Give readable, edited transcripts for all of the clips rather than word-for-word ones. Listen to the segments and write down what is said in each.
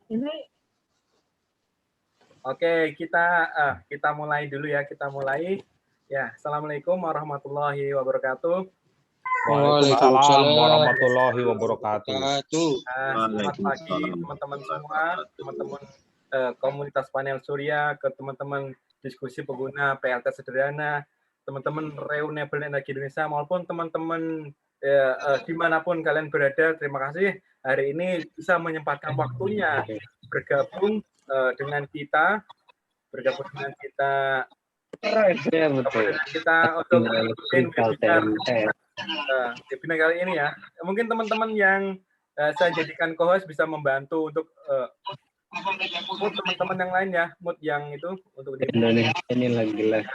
Ini Oke, kita mulai dulu ya. Kita mulai. Ya, Assalamualaikum warahmatullahi wabarakatuh. Waalaikumsalam warahmatullahi wabarakatuh. Selamat pagi teman-teman semua, teman-teman komunitas panel surya, ke teman-teman diskusi pengguna PLT sederhana, teman-teman Renewable Energy Indonesia, maupun teman-teman dimanapun kalian berada. Terima kasih hari ini bisa menyempatkan waktunya bergabung dengan kita untuk webinar kali ini ya. Mungkin teman-teman yang saya jadikan co-host bisa membantu untuk mood teman-teman yang lain ya, mood yang itu untuk di Indonesia ini lagi lah.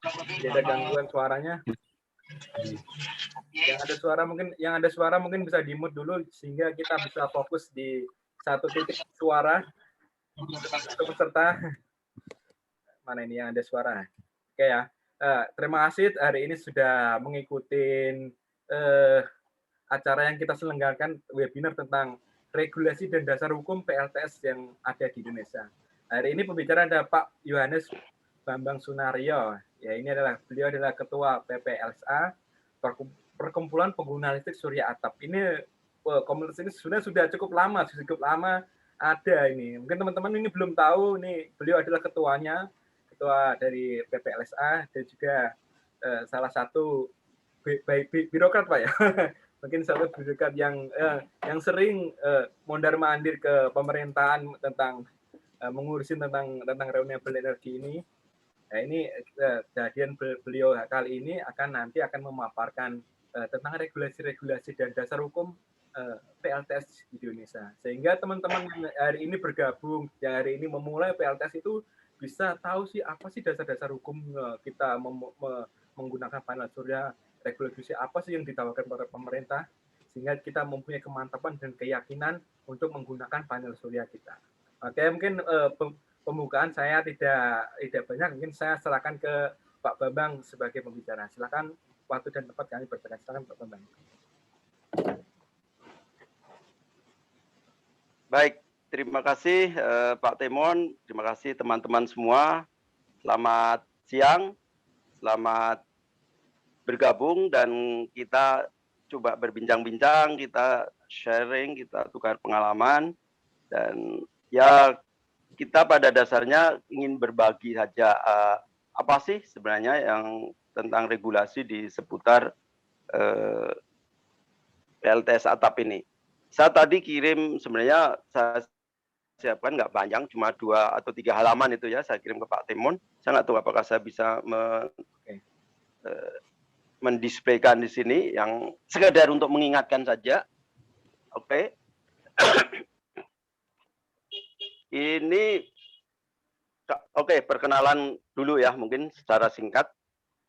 Ada gangguan suaranya. Yang ada suara mungkin bisa di mute dulu sehingga kita bisa fokus di satu titik suara untuk peserta. Mana ini yang ada suara? Oke ya. Terima kasih hari ini sudah mengikuti acara yang kita selenggarakan, webinar tentang regulasi dan dasar hukum PLTS yang ada di Indonesia. Hari ini pembicara ada Pak Yohanes Bambang Sunario. Ya, beliau adalah Ketua PPLSA, Perkumpulan Pengguna Listrik Surya Atap. Ini komunitas ini sudah cukup lama ada ini. Mungkin teman-teman ini belum tahu, nih beliau adalah ketua dari PPLSA dan juga salah satu birokrat Pak ya. Mungkin satu birokrat yang sering mondar-mandir ke pemerintahan tentang mengurusin tentang renewable energy ini. Nah, ini kejadian beliau kali ini akan memaparkan tentang regulasi-regulasi dan dasar hukum PLTS di Indonesia. Sehingga teman-teman yang hari ini bergabung, yang hari ini memulai PLTS itu bisa tahu sih apa sih dasar-dasar hukum kita menggunakan panel surya, regulasi apa sih yang ditawarkan oleh pemerintah, sehingga kita mempunyai kemantapan dan keyakinan untuk menggunakan panel surya kita. Oke, mungkin pembukaan saya tidak banyak, mungkin saya serahkan ke Pak Bambang sebagai pembicara. Silakan, waktu dan tempat kami berbicara. Silakan Pak Bambang. Baik, terima kasih Pak Temon, terima kasih teman-teman semua. Selamat siang, selamat bergabung dan kita coba berbincang-bincang, kita sharing, kita tukar pengalaman dan ya kita pada dasarnya ingin berbagi saja apa sih sebenarnya yang tentang regulasi di seputar PLTS atap ini. Saya tadi kirim sebenarnya saya siapkan nggak panjang, cuma 2 atau 3 halaman itu ya, saya kirim ke Pak Temon. Saya nggak tahu apakah saya bisa mendisplaykan di sini, yang sekedar untuk mengingatkan saja. Oke. Ini, oke, perkenalan dulu ya, mungkin secara singkat.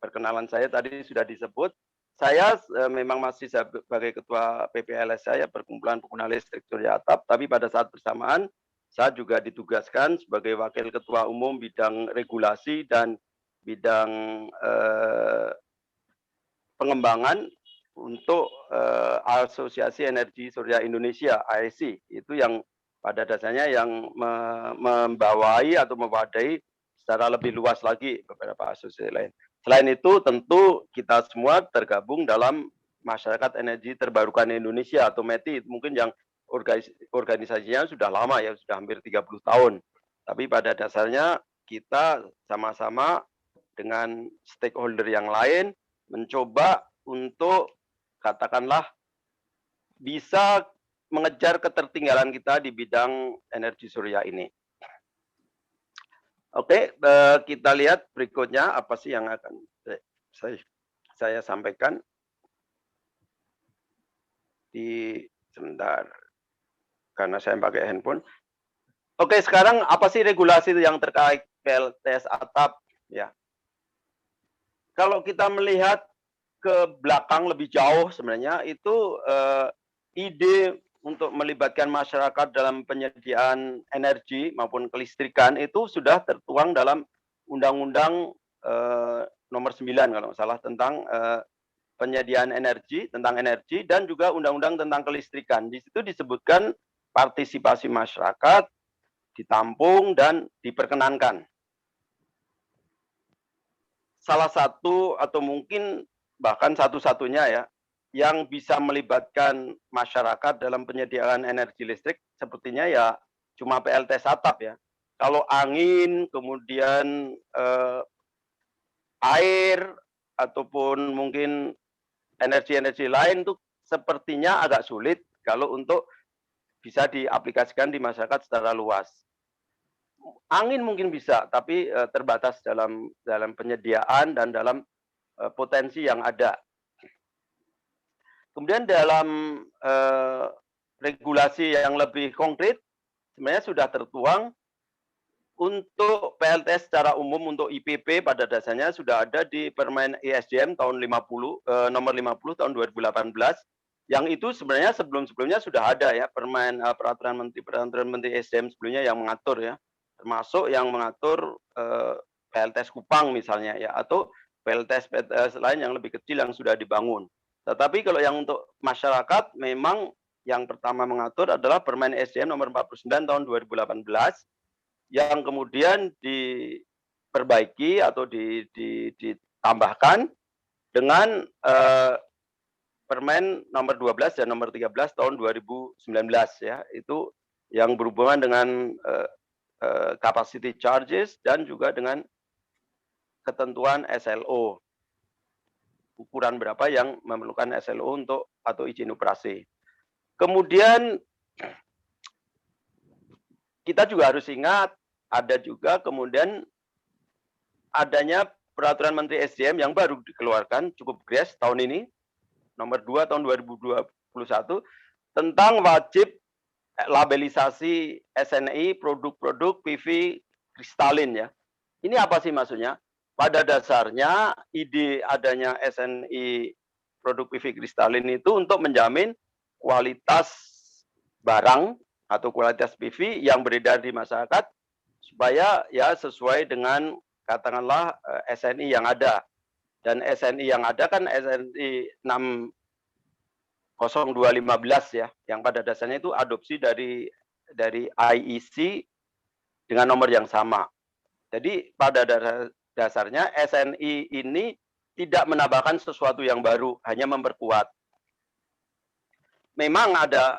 Perkenalan saya tadi sudah disebut. Saya memang masih sebagai ketua PPLS saya, Perkumpulan Pengguna Listrik Surya Atap, tapi pada saat bersamaan saya juga ditugaskan sebagai wakil ketua umum bidang regulasi dan bidang pengembangan untuk Asosiasi Energi Surya Indonesia (AESI). Itu yang pada dasarnya yang membawai atau mewadai secara lebih luas lagi beberapa asosiasi lain. Selain itu, tentu kita semua tergabung dalam Masyarakat Energi Terbarukan Indonesia atau METI, mungkin yang organisasinya sudah lama ya, sudah hampir 30 tahun. Tapi pada dasarnya kita sama-sama dengan stakeholder yang lain mencoba untuk katakanlah bisa mengejar ketertinggalan kita di bidang energi surya ini. Oke, kita lihat berikutnya apa sih yang akan saya sampaikan. Sebentar, karena saya pakai handphone. Oke, sekarang apa sih regulasi yang terkait PLTS atap? Ya, kalau kita melihat ke belakang lebih jauh sebenarnya itu ide untuk melibatkan masyarakat dalam penyediaan energi maupun kelistrikan itu sudah tertuang dalam Undang-Undang nomor 9 kalau nggak salah tentang penyediaan energi, tentang energi, dan juga Undang-Undang tentang kelistrikan. Di situ disebutkan partisipasi masyarakat ditampung dan diperkenankan. Salah satu atau mungkin bahkan satu-satunya ya yang bisa melibatkan masyarakat dalam penyediaan energi listrik sepertinya ya cuma PLTS atap ya. Kalau angin, kemudian air ataupun mungkin energi-energi lain tuh sepertinya agak sulit kalau untuk bisa diaplikasikan di masyarakat secara luas. Angin mungkin bisa, tapi terbatas dalam penyediaan dan dalam potensi yang ada. Kemudian dalam regulasi yang lebih konkret, sebenarnya sudah tertuang untuk PLTS secara umum untuk IPP pada dasarnya sudah ada di Permen ESDM tahun 50 nomor 50 tahun 2018 yang itu sebenarnya sebelum-sebelumnya sudah ada ya peraturan menteri ESDM sebelumnya yang mengatur ya, termasuk yang mengatur PLTS Kupang misalnya ya, atau PLTS lain yang lebih kecil yang sudah dibangun. Tetapi kalau yang untuk masyarakat memang yang pertama mengatur adalah Permen ESDM nomor 49 tahun 2018 yang kemudian diperbaiki atau ditambahkan dengan Permen nomor 12 dan nomor 13 tahun 2019 ya, itu yang berhubungan dengan capacity charges dan juga dengan ketentuan SLO. Ukuran berapa yang memerlukan SLO untuk atau izin operasi. Kemudian kita juga harus ingat ada juga kemudian adanya peraturan Menteri SDM yang baru dikeluarkan cukup grace tahun ini nomor 2 tahun 2021 tentang wajib labelisasi SNI produk-produk PV kristalin ya. Ini apa sih maksudnya? Pada dasarnya ide adanya SNI produk PV kristalin itu untuk menjamin kualitas barang atau kualitas PV yang beredar di masyarakat supaya ya sesuai dengan katakanlah SNI yang ada. Dan SNI yang ada kan SNI 60215 ya, yang pada dasarnya itu adopsi dari IEC dengan nomor yang sama. Jadi pada dasarnya SNI ini tidak menambahkan sesuatu yang baru, hanya memperkuat. Memang ada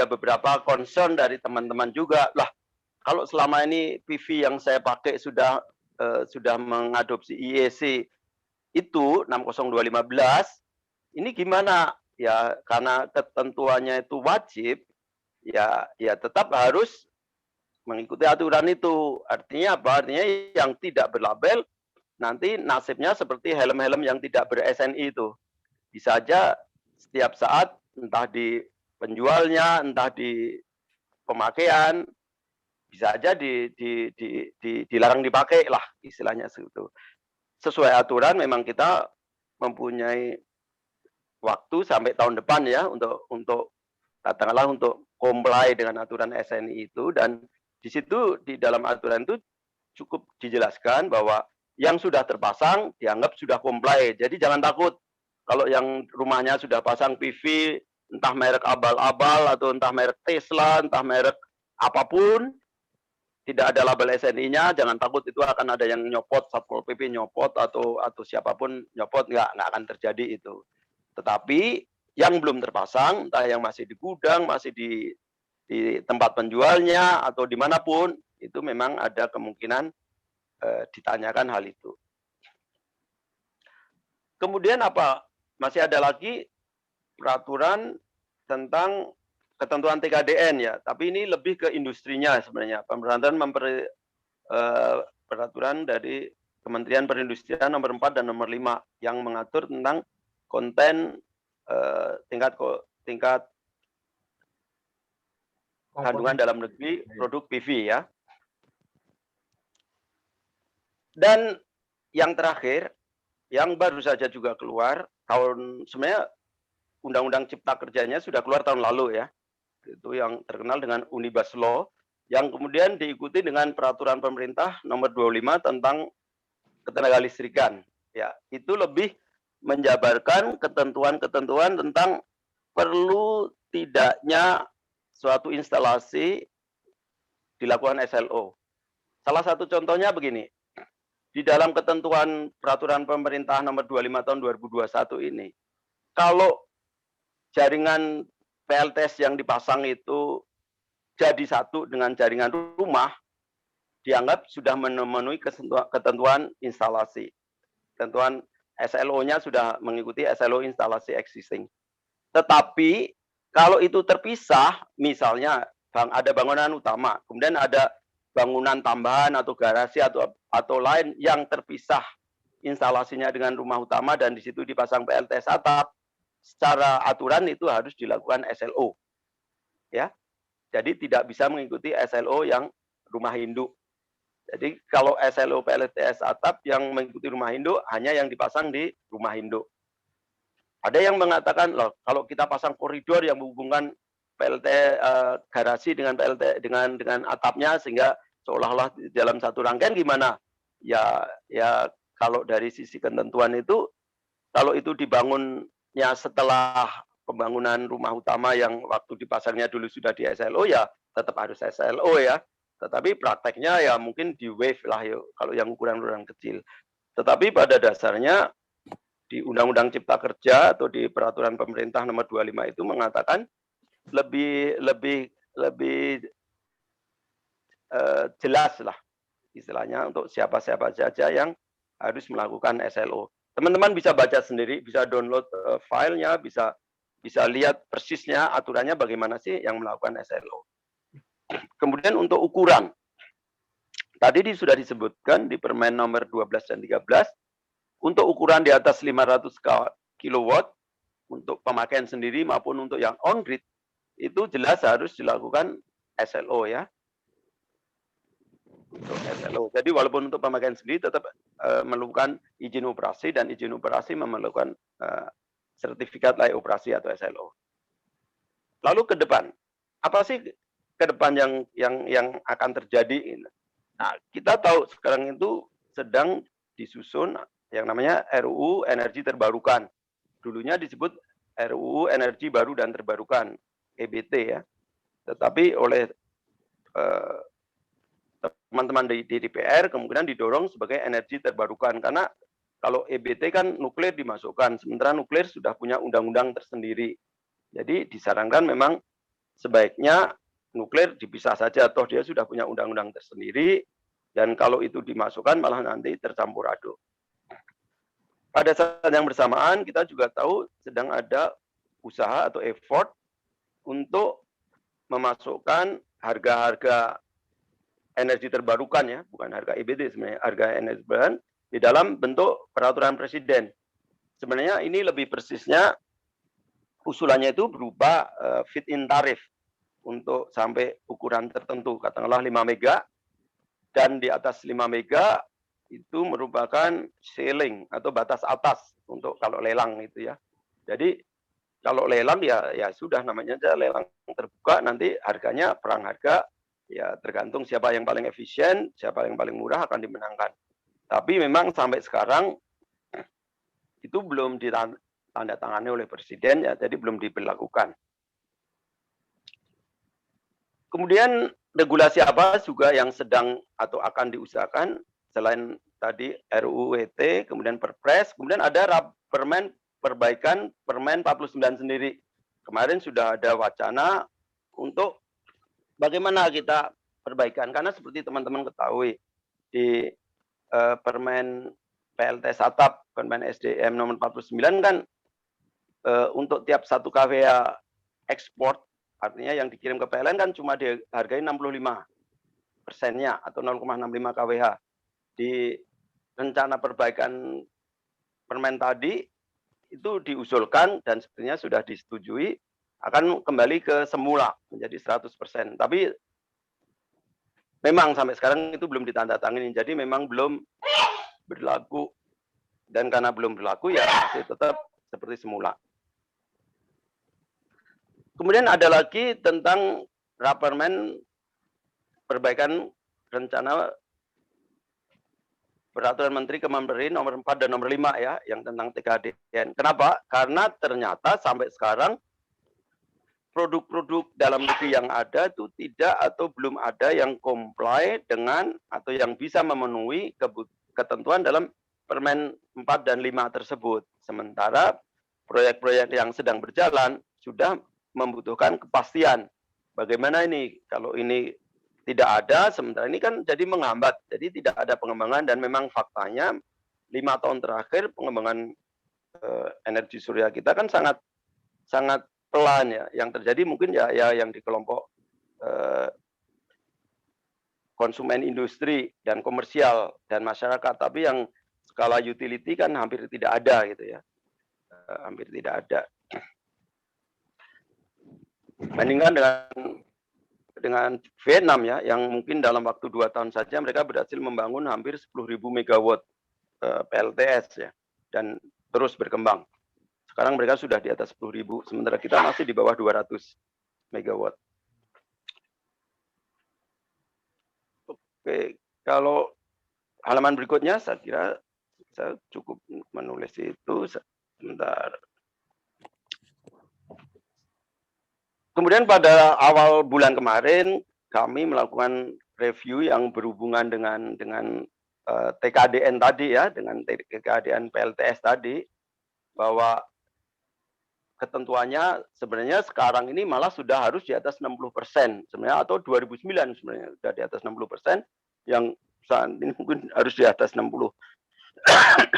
beberapa concern dari teman-teman juga, lah kalau selama ini PV yang saya pakai sudah mengadopsi IEC itu 60215, ini gimana? Ya karena ketentuannya itu wajib, ya tetap harus mengikuti aturan itu. Artinya apa? Artinya yang tidak berlabel nanti nasibnya seperti helm-helm yang tidak ber-SNI itu. Bisa aja setiap saat entah di penjualnya, entah di pemakaian, bisa aja dilarang dipakai lah istilahnya segitu. Sesuai aturan memang kita mempunyai waktu sampai tahun depan ya untuk katakanlah untuk comply dengan aturan SNI itu, dan di situ di dalam aturan itu cukup dijelaskan bahwa yang sudah terpasang dianggap sudah comply. Jadi jangan takut kalau yang rumahnya sudah pasang PV entah merek abal-abal atau entah merek Tesla, entah merek apapun, tidak ada label SNI-nya, jangan takut itu akan ada yang nyopot, Satpol PP nyopot atau siapapun nyopot, nggak akan terjadi itu. Tetapi yang belum terpasang, entah yang masih di gudang, masih di tempat penjualnya atau dimanapun, itu memang ada kemungkinan ditanyakan hal itu. Kemudian apa? Masih ada lagi peraturan tentang ketentuan TKDN ya, tapi ini lebih ke industrinya sebenarnya. Pemerintahan peraturan dari Kementerian Perindustrian nomor 4 dan nomor 5 yang mengatur tentang konten tingkat kandungan dalam negeri produk PV ya. Dan yang terakhir, yang baru saja juga keluar sebenarnya Undang-Undang Cipta Kerjanya sudah keluar tahun lalu ya. Itu yang terkenal dengan Omnibus Law, yang kemudian diikuti dengan peraturan pemerintah nomor 25 tentang ketenagalistrikan. Ya, itu lebih menjabarkan ketentuan-ketentuan tentang perlu tidaknya suatu instalasi dilakukan SLO. Salah satu contohnya begini, di dalam ketentuan peraturan pemerintah nomor 25 tahun 2021 ini, kalau jaringan PLTS yang dipasang itu jadi satu dengan jaringan rumah, dianggap sudah memenuhi ketentuan instalasi. Ketentuan SLO-nya sudah mengikuti SLO instalasi existing. Tetapi kalau itu terpisah, misalnya ada bangunan utama, kemudian ada bangunan tambahan atau garasi atau lain yang terpisah instalasinya dengan rumah utama dan di situ dipasang PLTS atap, secara aturan itu harus dilakukan SLO. Ya. Jadi tidak bisa mengikuti SLO yang rumah induk. Jadi kalau SLO PLTS atap yang mengikuti rumah induk hanya yang dipasang di rumah induk. Ada yang mengatakan, loh, kalau kita pasang koridor yang menghubungkan PLT garasi dengan PLT dengan atapnya sehingga seolah-olah di dalam satu rangkaian gimana? Ya kalau dari sisi ketentuan itu, kalau itu dibangunnya setelah pembangunan rumah utama yang waktu dipasangnya dulu sudah di SLO, ya tetap harus SLO ya. Tetapi prakteknya ya mungkin di wave lah ya, kalau yang ukuran-ukuran kecil. Tetapi pada dasarnya di Undang-Undang Cipta Kerja atau di Peraturan Pemerintah Nomor 25 itu mengatakan lebih jelas lah istilahnya untuk siapa-siapa saja yang harus melakukan SLO. Teman-teman bisa baca sendiri, bisa download filenya, bisa lihat persisnya aturannya bagaimana sih yang melakukan SLO. Kemudian untuk ukuran, tadi sudah disebutkan di Permen nomor 12 dan 13, untuk ukuran di atas 500 kW, untuk pemakaian sendiri maupun untuk yang on-grid, itu jelas harus dilakukan SLO ya. Untuk SLO. Jadi walaupun untuk pemakaian sendiri tetap memerlukan izin operasi dan izin operasi memerlukan sertifikat layak operasi atau SLO. Lalu ke depan, apa sih ke depan yang akan terjadi? Nah, kita tahu sekarang itu sedang disusun yang namanya RUU Energi Terbarukan. Dulunya disebut RUU Energi Baru dan Terbarukan, EBT ya. Tetapi oleh teman-teman di DPR kemudian didorong sebagai energi terbarukan. Karena kalau EBT kan nuklir dimasukkan, sementara nuklir sudah punya undang-undang tersendiri. Jadi disarankan memang sebaiknya nuklir dipisah saja, toh dia sudah punya undang-undang tersendiri, dan kalau itu dimasukkan malah nanti tercampur aduk. Pada saat yang bersamaan kita juga tahu sedang ada usaha atau effort untuk memasukkan harga-harga energi terbarukan ya, bukan harga EBT sebenarnya, harga energi terbarukan di dalam bentuk peraturan presiden. Sebenarnya ini lebih persisnya usulannya itu berupa fit-in tarif untuk sampai ukuran tertentu, katakanlah 5 mega, dan di atas 5 mega itu merupakan ceiling atau batas atas untuk kalau lelang itu ya. Jadi kalau lelang ya sudah namanya aja lelang terbuka, nanti harganya perang harga ya tergantung siapa yang paling efisien, siapa yang paling murah akan dimenangkan. Tapi memang sampai sekarang itu belum ditandatangani oleh presiden ya, jadi belum diberlakukan. Kemudian regulasi apa juga yang sedang atau akan diusahakan selain tadi RUU WT, kemudian Perpres, kemudian ada perbaikan Permen 49 sendiri. Kemarin sudah ada wacana untuk bagaimana kita perbaikan, karena seperti teman-teman ketahui di Permen PLTS atap, Permen SDM nomor 49 kan untuk tiap 1 kWh ekspor, artinya yang dikirim ke PLN kan cuma dihargai 65%-nya atau 0,65 kWh. Di rencana perbaikan Permen tadi itu diusulkan dan sebenarnya sudah disetujui akan kembali ke semula menjadi 100%. Tapi memang sampai sekarang itu belum ditandatangani, jadi memang belum berlaku. Dan karena belum berlaku ya masih tetap seperti semula. Kemudian ada lagi tentang Rapermen perbaikan rencana Peraturan Menteri Kemendagri nomor 4 dan nomor 5 ya, yang tentang TKDN. Kenapa? Karena ternyata sampai sekarang produk-produk dalam negeri yang ada itu tidak atau belum ada yang comply dengan atau yang bisa memenuhi ketentuan dalam Permen 4 dan 5 tersebut. Sementara proyek-proyek yang sedang berjalan sudah membutuhkan kepastian. Bagaimana ini kalau ini tidak ada, sementara ini kan jadi menghambat. Jadi tidak ada pengembangan dan memang faktanya 5 tahun terakhir pengembangan energi surya kita kan sangat pelan ya. Yang terjadi mungkin ya yang di kelompok konsumen industri dan komersial dan masyarakat, tapi yang skala utility kan hampir tidak ada gitu ya. Hampir tidak ada. Bandingkan dengan Vietnam ya, yang mungkin dalam waktu 2 tahun saja mereka berhasil membangun hampir 10.000 megawatt PLTS ya, dan terus berkembang. Sekarang mereka sudah di atas 10.000, sementara kita masih di bawah 200 megawatt. Oke, kalau halaman berikutnya saya kira saya cukup menulis itu sebentar. Kemudian pada awal bulan kemarin kami melakukan review yang berhubungan dengan TKDN tadi ya, dengan TKDN PLTS tadi, bahwa ketentuannya sebenarnya sekarang ini malah sudah harus di atas 60% sebenarnya, atau 2009 sebenarnya sudah di atas 60%, yang saat ini mungkin harus di atas 60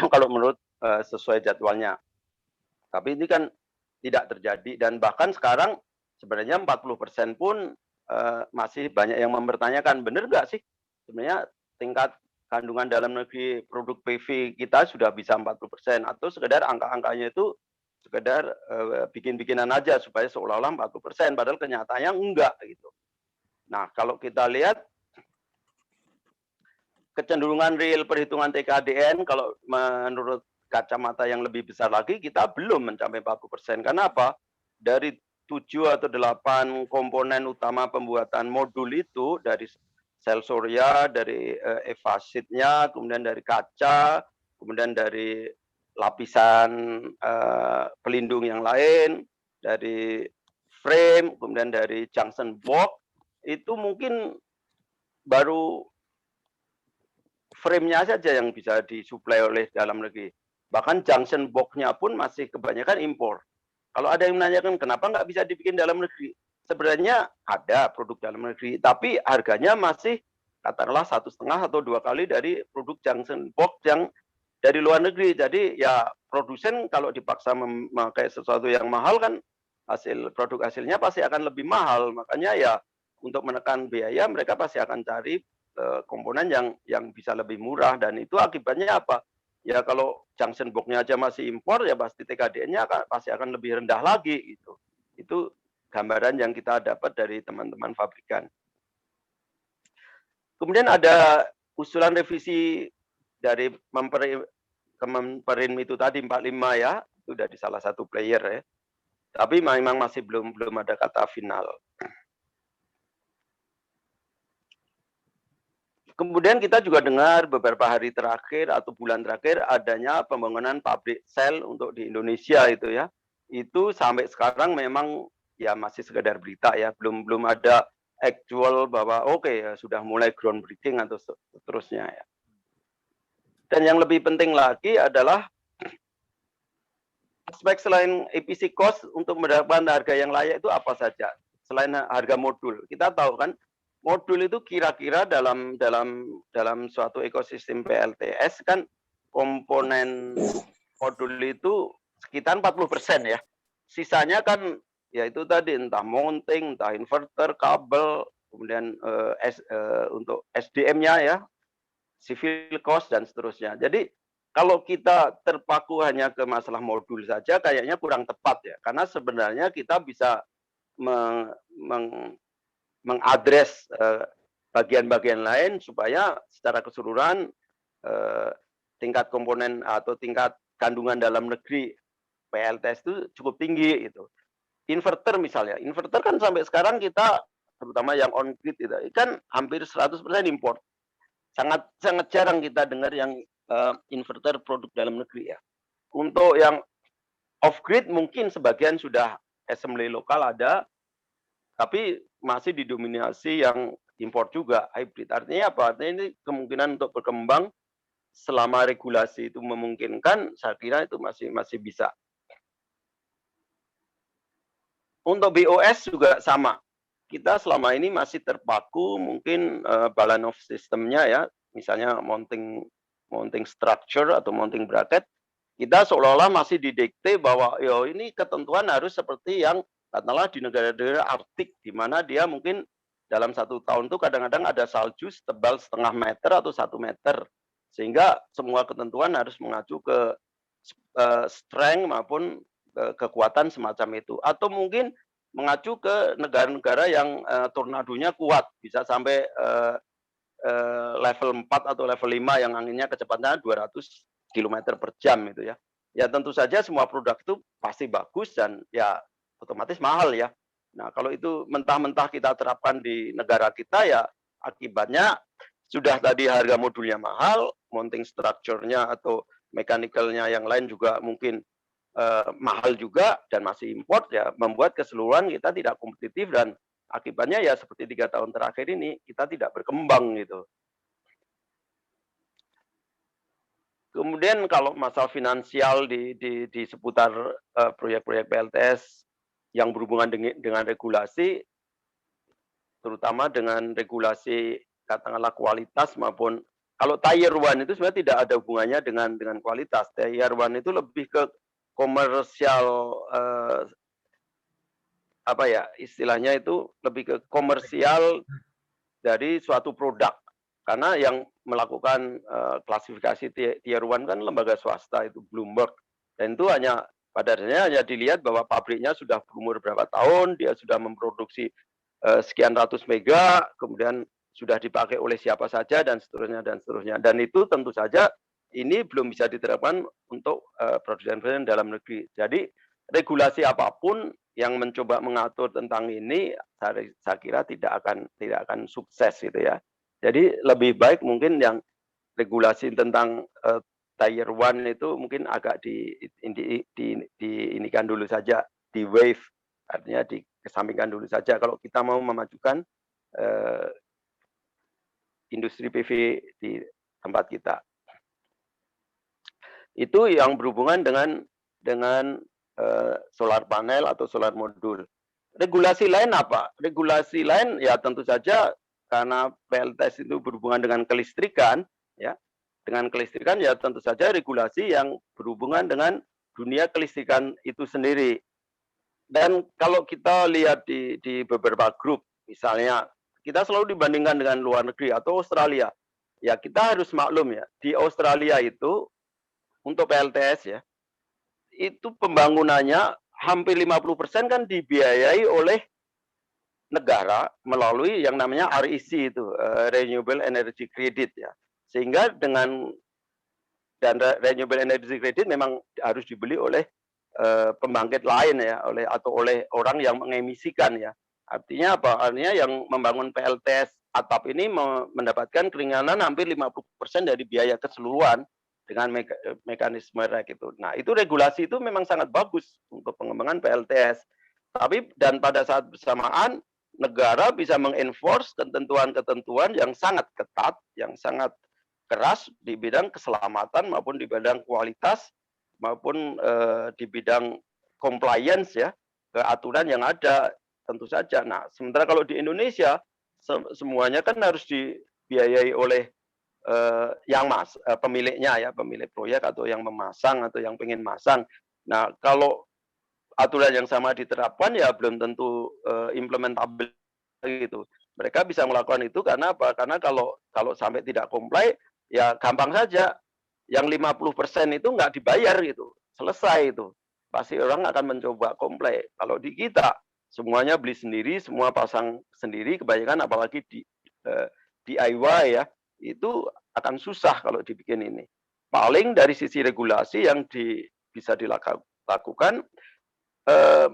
kalau menurut sesuai jadwalnya. Tapi ini kan tidak terjadi, dan bahkan sekarang sebenarnya 40% pun masih banyak yang mempertanyakan, benar nggak sih sebenarnya tingkat kandungan dalam negeri produk PV kita sudah bisa 40%, atau sekedar angka-angkanya itu sekedar bikin-bikinan aja supaya seolah-olah 40%, padahal kenyataannya enggak gitu. Nah, kalau kita lihat kecenderungan real perhitungan TKDN, kalau menurut kacamata yang lebih besar lagi, kita belum mencapai 40%. Karena apa? Dari 7 atau 8 komponen utama pembuatan modul itu, dari sel surya, dari efasitnya, kemudian dari kaca, kemudian dari lapisan pelindung yang lain, dari frame, kemudian dari junction box, itu mungkin baru frame-nya saja yang bisa disuplai oleh dalam negeri. Bahkan junction box-nya pun masih kebanyakan impor. Kalau ada yang menanyakan kenapa nggak bisa dibikin dalam negeri, sebenarnya ada produk dalam negeri, tapi harganya masih katakanlah 1,5 atau 2 kali dari produk junction box yang dari luar negeri. Jadi ya produsen kalau dipaksa memakai sesuatu yang mahal kan produk hasilnya pasti akan lebih mahal. Makanya ya untuk menekan biaya mereka pasti akan cari komponen yang bisa lebih murah, dan itu akibatnya apa? Ya kalau junction box-nya aja masih impor, ya pasti TKDN-nya pasti akan lebih rendah lagi gitu. Itu gambaran yang kita dapat dari teman-teman pabrikan. Kemudian ada usulan revisi dari Kemenperin itu tadi 45 ya, itu dari salah satu player ya. Tapi memang masih belum ada kata final. Kemudian kita juga dengar beberapa hari terakhir atau bulan terakhir adanya pembangunan pabrik sel untuk di Indonesia itu ya. Itu sampai sekarang memang ya masih sekedar berita ya, belum ada actual bahwa oke ya sudah mulai groundbreaking atau seterusnya ya. Dan yang lebih penting lagi adalah aspek selain EPC cost untuk mendapatkan harga yang layak itu apa saja selain harga modul. Kita tahu kan modul itu kira-kira dalam suatu ekosistem PLTS kan komponen modul itu sekitar 40% ya. Sisanya kan ya itu tadi entah mounting, entah inverter, kabel, kemudian untuk SDM-nya ya, civil cost dan seterusnya. Jadi kalau kita terpaku hanya ke masalah modul saja kayaknya kurang tepat ya. Karena sebenarnya kita bisa mengadres bagian-bagian lain supaya secara keseluruhan tingkat komponen atau tingkat kandungan dalam negeri PLTS itu cukup tinggi itu. Inverter misalnya, inverter kan sampai sekarang kita terutama yang on grid itu kan hampir 100% import. Sangat jarang kita dengar yang inverter produk dalam negeri ya. Untuk yang off grid mungkin sebagian sudah assembly lokal ada, tapi masih didominasi yang impor juga, hybrid. Artinya apa? Artinya ini kemungkinan untuk berkembang selama regulasi itu memungkinkan, saya kira itu masih bisa. Untuk BOS juga sama. Kita selama ini masih terpaku mungkin balance of system-nya ya, misalnya mounting structure atau mounting bracket, kita seolah-olah masih didikte bahwa yo ini ketentuan harus seperti yang katakanlah di negara-negara Arktik, di mana dia mungkin dalam 1 tahun itu kadang-kadang ada salju tebal 0,5 meter atau 1 meter. Sehingga semua ketentuan harus mengacu ke strength maupun kekuatan semacam itu. Atau mungkin mengacu ke negara-negara yang tornadonya kuat, bisa sampai level 4 atau level 5 yang anginnya kecepatannya 200 km per jam itu ya. Ya tentu saja semua produk itu pasti bagus dan ya otomatis mahal ya. Nah kalau itu mentah-mentah kita terapkan di negara kita ya akibatnya sudah tadi harga modulnya mahal, mounting structure-nya atau mechanical-nya yang lain juga mungkin mahal juga dan masih import ya membuat keseluruhan kita tidak kompetitif dan akibatnya ya seperti 3 tahun terakhir ini kita tidak berkembang gitu. Kemudian kalau masalah finansial di seputar proyek-proyek PLTS yang berhubungan dengan regulasi, terutama dengan regulasi katakanlah kualitas maupun kalau Tier 1 itu sebenarnya tidak ada hubungannya dengan kualitas. Tier 1 itu lebih ke komersial apa ya istilahnya itu lebih ke komersial dari suatu produk. Karena yang melakukan klasifikasi Tier 1 kan lembaga swasta itu Bloomberg. Dan itu hanya pada dasarnya hanya dilihat bahwa pabriknya sudah berumur berapa tahun, dia sudah memproduksi sekian ratus mega, kemudian sudah dipakai oleh siapa saja dan seterusnya dan seterusnya. Dan itu tentu saja ini belum bisa diterapkan untuk produsen-produsen dalam negeri. Jadi regulasi apapun yang mencoba mengatur tentang ini, saya kira tidak akan sukses gitu ya. Jadi lebih baik mungkin yang regulasi tentang Tier 1 itu mungkin agak diinikan dulu saja, di wave, artinya dikesampingkan dulu saja kalau kita mau memajukan industri PV di tempat kita. Itu yang berhubungan dengan solar panel atau solar modul. Regulasi lain apa? Regulasi lain ya tentu saja karena PLTS itu berhubungan dengan kelistrikan, ya. Dengan kelistrikan ya tentu saja regulasi yang berhubungan dengan dunia kelistrikan itu sendiri. Dan kalau kita lihat di beberapa grup, misalnya kita selalu dibandingkan dengan luar negeri atau Australia. Ya kita harus maklum ya, di Australia itu untuk PLTS ya, itu pembangunannya hampir 50% kan dibiayai oleh negara melalui yang namanya REC itu, Renewable Energy Credit ya. Sehingga dan Renewable Energy Credit memang harus dibeli oleh pembangkit lain ya, oleh orang yang mengemisikan ya. Artinya apa? Artinya yang membangun PLTS atap ini mendapatkan keringanan hampir 50% dari biaya keseluruhan dengan mekanisme REC itu. Nah, itu regulasi itu memang sangat bagus untuk pengembangan PLTS. Tapi dan pada saat bersamaan negara bisa mengenforce ketentuan-ketentuan yang sangat ketat, yang sangat keras di bidang keselamatan maupun di bidang kualitas maupun di bidang compliance ya ke aturan yang ada tentu saja. Nah, sementara kalau di Indonesia semuanya kan harus dibiayai oleh pemiliknya ya, pemilik proyek atau yang memasang atau yang pengen masang. Nah, kalau aturan yang sama diterapkan ya belum tentu implementable gitu. Mereka bisa melakukan itu karena apa? Karena kalau sampai tidak comply ya gampang saja. Yang 50% itu nggak dibayar gitu. Selesai itu. Pasti orang akan mencoba comply. Kalau di kita semuanya beli sendiri, semua pasang sendiri, kebanyakan apalagi di DIY ya, itu akan susah kalau dibikin ini. Paling dari sisi regulasi yang bisa dilakukan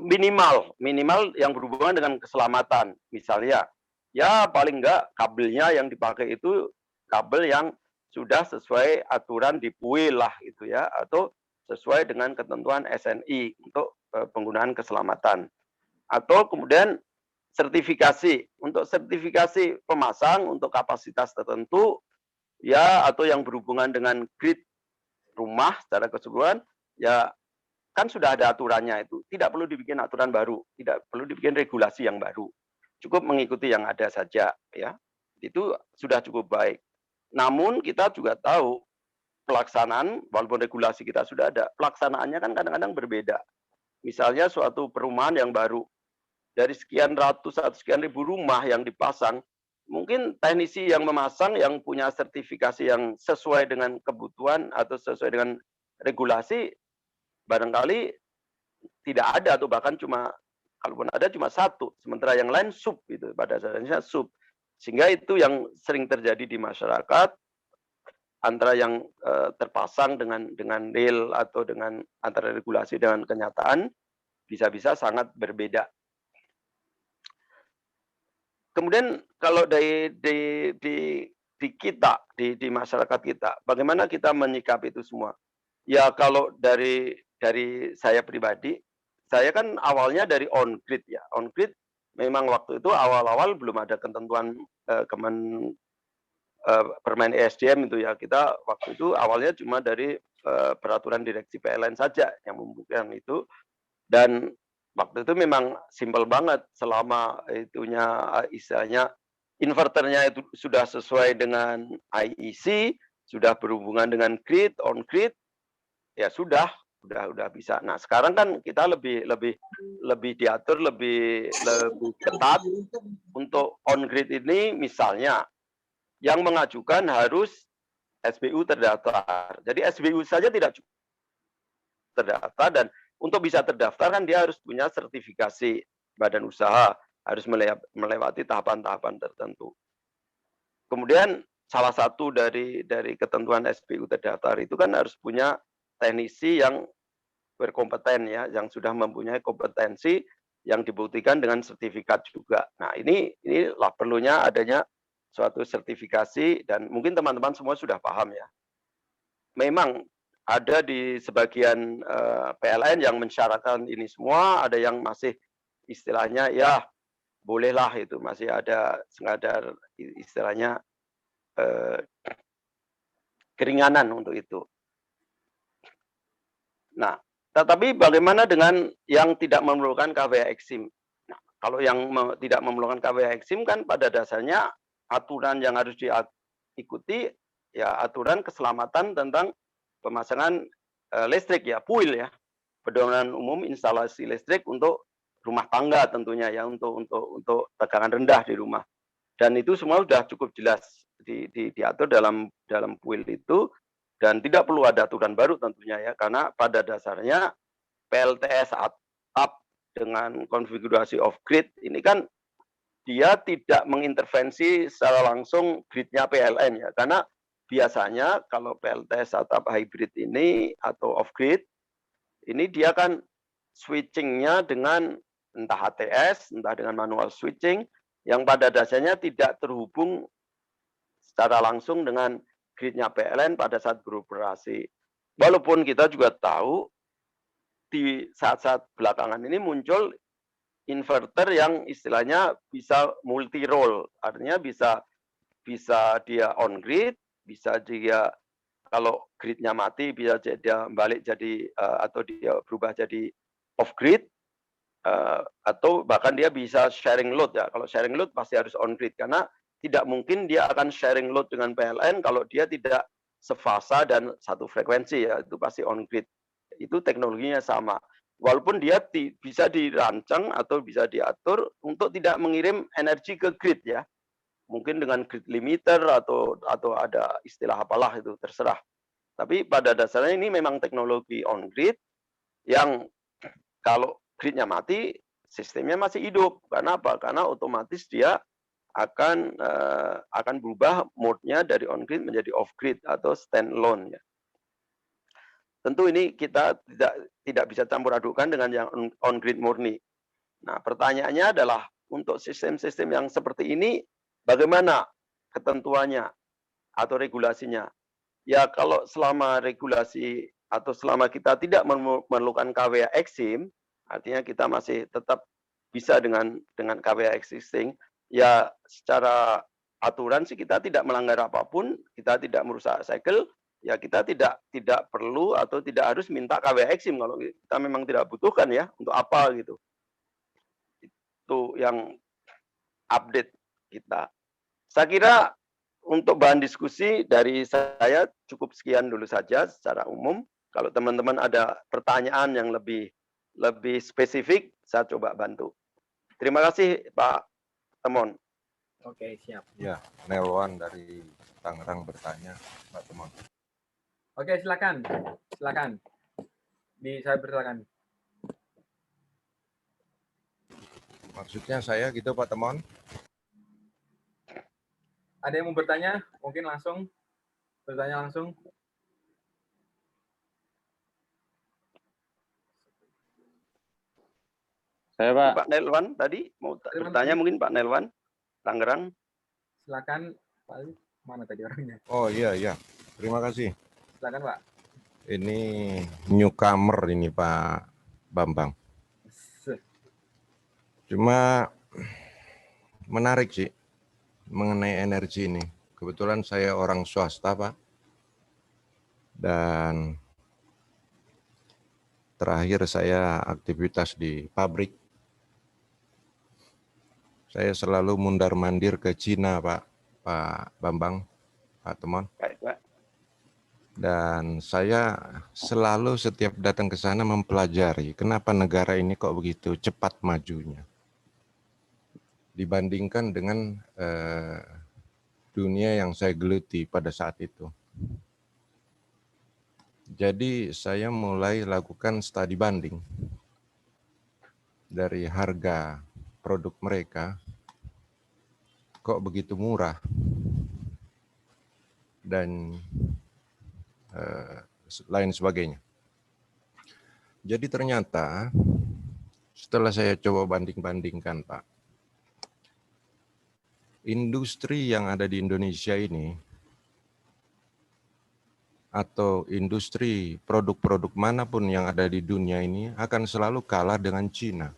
minimal yang berhubungan dengan keselamatan. Misalnya, ya paling enggak kabelnya yang dipakai itu kabel yang sudah sesuai aturan di PUI lah itu ya, atau sesuai dengan ketentuan SNI untuk penggunaan keselamatan. Atau kemudian sertifikasi. Untuk sertifikasi pemasang untuk kapasitas tertentu, ya, atau yang berhubungan dengan grid rumah secara keseluruhan, ya kan sudah ada aturannya itu. Tidak perlu dibikin aturan baru, tidak perlu dibikin regulasi yang baru. Cukup mengikuti yang ada saja, ya. Itu sudah cukup baik. Namun kita juga tahu pelaksanaan, walaupun regulasi kita sudah ada, pelaksanaannya kan kadang-kadang berbeda. Misalnya suatu perumahan yang baru, dari sekian ratus atau sekian ribu rumah yang dipasang, mungkin teknisi yang memasang yang punya sertifikasi yang sesuai dengan kebutuhan atau sesuai dengan regulasi, barangkali tidak ada atau bahkan cuma, kalaupun ada cuma satu, sementara yang lain sub gitu, pada dasarnya sub. Sehingga itu yang sering terjadi di masyarakat, antara yang terpasang dengan real atau dengan antara regulasi dengan kenyataan bisa-bisa sangat berbeda. Kemudian kalau di kita, di masyarakat kita, bagaimana kita menyikapi itu semua? Ya kalau dari saya pribadi, saya kan awalnya dari on grid ya. On grid memang waktu itu awal-awal belum ada ketentuan Permen ESDM itu ya. Kita waktu itu awalnya cuma dari peraturan direksi PLN saja yang membutuhkan itu, dan waktu itu memang simpel banget selama itunya istilahnya inverternya itu sudah sesuai dengan IEC, sudah berhubungan dengan grid, on grid, ya sudah bisa. Nah, sekarang kan kita lebih diatur, lebih ketat untuk on grid ini. Misalnya yang mengajukan harus SBU terdaftar. Jadi SBU saja tidak cukup terdaftar, dan untuk bisa terdaftar kan dia harus punya sertifikasi badan usaha, harus melewati tahapan-tahapan tertentu. Kemudian salah satu dari ketentuan SBU terdaftar itu kan harus punya teknisi yang berkompeten ya, yang sudah mempunyai kompetensi yang dibuktikan dengan sertifikat juga. Nah, inilah perlunya adanya suatu sertifikasi, dan mungkin teman-teman semua sudah paham ya. Memang ada di sebagian PLN yang mensyaratkan ini semua, ada yang masih istilahnya ya bolehlah, itu masih ada sekadar istilahnya keringanan untuk itu. Nah, tetapi bagaimana dengan yang tidak memerlukan KWA Eksim? Nah, kalau yang tidak memerlukan KWA Eksim kan pada dasarnya aturan yang harus diikuti ya aturan keselamatan tentang pemasangan listrik ya, PUIL ya, pedoman umum instalasi listrik untuk rumah tangga tentunya ya, untuk tegangan rendah di rumah. Dan itu semua sudah cukup jelas diatur dalam PUIL itu, dan tidak perlu ada aturan baru tentunya ya, karena pada dasarnya PLTS atap dengan konfigurasi off grid ini kan dia tidak mengintervensi secara langsung gridnya PLN ya, karena biasanya kalau PLTS atap hybrid ini atau off grid ini dia kan switchingnya dengan entah HTS, entah dengan manual switching yang pada dasarnya tidak terhubung secara langsung dengan gridnya PLN pada saat beroperasi. Walaupun kita juga tahu di saat-saat belakangan ini muncul inverter yang istilahnya bisa multi role, artinya bisa dia on grid, bisa dia kalau gridnya mati bisa dia balik jadi atau dia berubah jadi off grid, atau bahkan dia bisa sharing load ya. Kalau sharing load pasti harus on grid, karena tidak mungkin dia akan sharing load dengan PLN kalau dia tidak sefasa dan satu frekuensi ya, itu pasti on grid. Itu teknologinya sama. Walaupun dia bisa dirancang atau bisa diatur untuk tidak mengirim energi ke grid ya. Mungkin dengan grid limiter atau ada istilah apalah itu terserah. Tapi pada dasarnya ini memang teknologi on grid yang kalau gridnya mati, sistemnya masih hidup. Karena apa? Karena otomatis dia akan berubah mode-nya dari on grid menjadi off grid atau standalone ya. Tentu ini kita tidak bisa campur adukan dengan yang on grid murni. Nah, pertanyaannya adalah untuk sistem-sistem yang seperti ini bagaimana ketentuannya atau regulasinya? Ya kalau selama regulasi atau selama kita tidak memerlukan KWA Eksim, artinya kita masih tetap bisa dengan KWH existing, ya secara aturan sih kita tidak melanggar apapun, kita tidak merusak cycle, ya kita tidak perlu atau tidak harus minta KWH existing kalau kita memang tidak butuhkan ya, untuk apa gitu. Itu yang update kita. Saya kira untuk bahan diskusi dari saya cukup sekian dulu saja secara umum. Kalau teman-teman ada pertanyaan yang lebih spesifik, saya coba bantu. Terima kasih Pak Temon. Oke, siap. Ya, Nelwan dari Tangerang bertanya, Pak Temon. Oke, silakan. Saya bersilakan. Maksudnya saya gitu Pak Temon? Ada yang mau bertanya? Mungkin langsung bertanya langsung. Saya Pak. Pak Nelwan tadi mau bertanya mungkin Pak Nelwan, Tangerang. Silakan Pak. Mana tadi orangnya? Oh iya. Terima kasih. Silakan Pak. Ini newcomer ini Pak Bambang. Cuma menarik sih mengenai energi ini. Kebetulan saya orang swasta Pak. Dan terakhir saya aktivitas di pabrik. Saya selalu mundar-mandir ke Cina Pak Bambang, Pak Temon. Baik, Pak. Dan saya selalu setiap datang ke sana mempelajari kenapa negara ini kok begitu cepat majunya. Dibandingkan dengan dunia yang saya geluti pada saat itu. Jadi saya mulai lakukan studi banding dari harga produk mereka kok begitu murah dan lain sebagainya. Jadi ternyata setelah saya coba banding-bandingkan Pak, industri yang ada di Indonesia ini atau industri produk-produk manapun yang ada di dunia ini akan selalu kalah dengan Cina.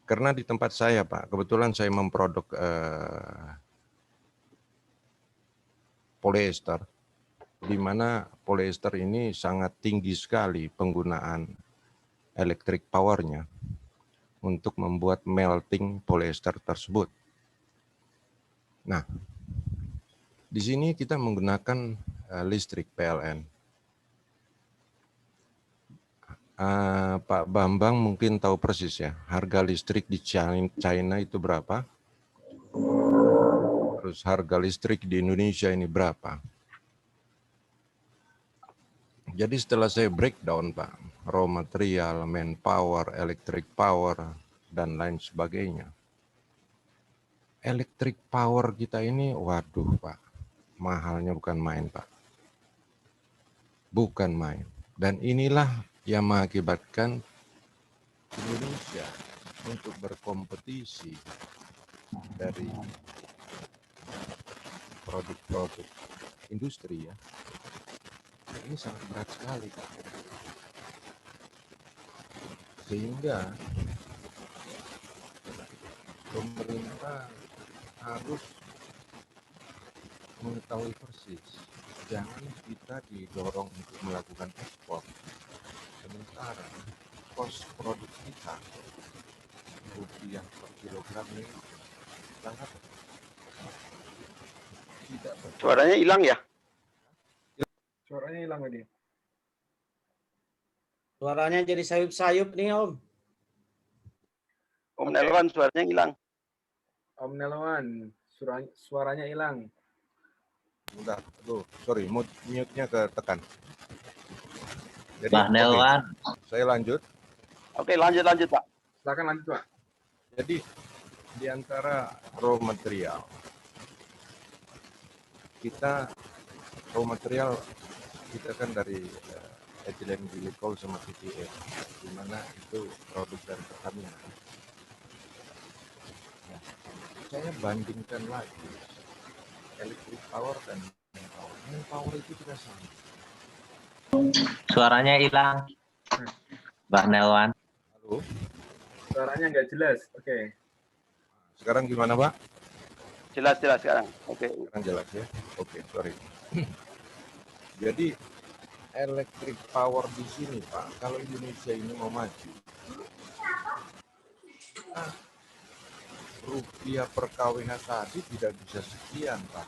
Karena di tempat saya Pak, kebetulan saya memproduk polyester, di mana polyester ini sangat tinggi sekali penggunaan electric power-nya untuk membuat melting polyester tersebut. Nah, di sini kita menggunakan listrik PLN. Pak Bambang mungkin tahu persis ya, harga listrik di China itu berapa? Terus harga listrik di Indonesia ini berapa? Jadi setelah saya breakdown Pak, raw material, manpower, electric power, dan lain sebagainya. Electric power kita ini, waduh Pak, mahalnya bukan main Pak. Bukan main. Dan inilah yang mengakibatkan Indonesia untuk berkompetisi dari produk-produk industri ya. Ini sangat berat sekali Pak. Sehingga pemerintah harus mengetahui persis, jangan kita didorong untuk melakukan ekspor. Sementara kos produk kita rupiah per kilogram ini sangat tidak berkurang. Suaranya hilang ya? Suaranya hilang tadi. Suaranya jadi sayup-sayup nih Om. Om Nelwan suaranya hilang. Om Nelwan, suaranya hilang. Enggak, aduh, sorry, mute-nya ketekan. Jadi, Pak Nelwan. Saya lanjut. Oke, lanjut Pak. Silakan lanjut Pak. Jadi di antara raw material kita kan dari ethylene glycol sama PTA, di mana itu produk dari Pertamina. Nah, saya bandingkan lagi electric power dan manpower itu tidak sama. Suaranya hilang. Mbak Nelwan. Halo. Suaranya nggak jelas. Oke. Sekarang gimana, Pak? Jelas sekarang. Oke. Sekarang jelas ya. Oke, sorry. Jadi electric power di sini, Pak, kalau Indonesia ini mau maju, rupiah per kWh tadi tidak bisa sekian, Pak.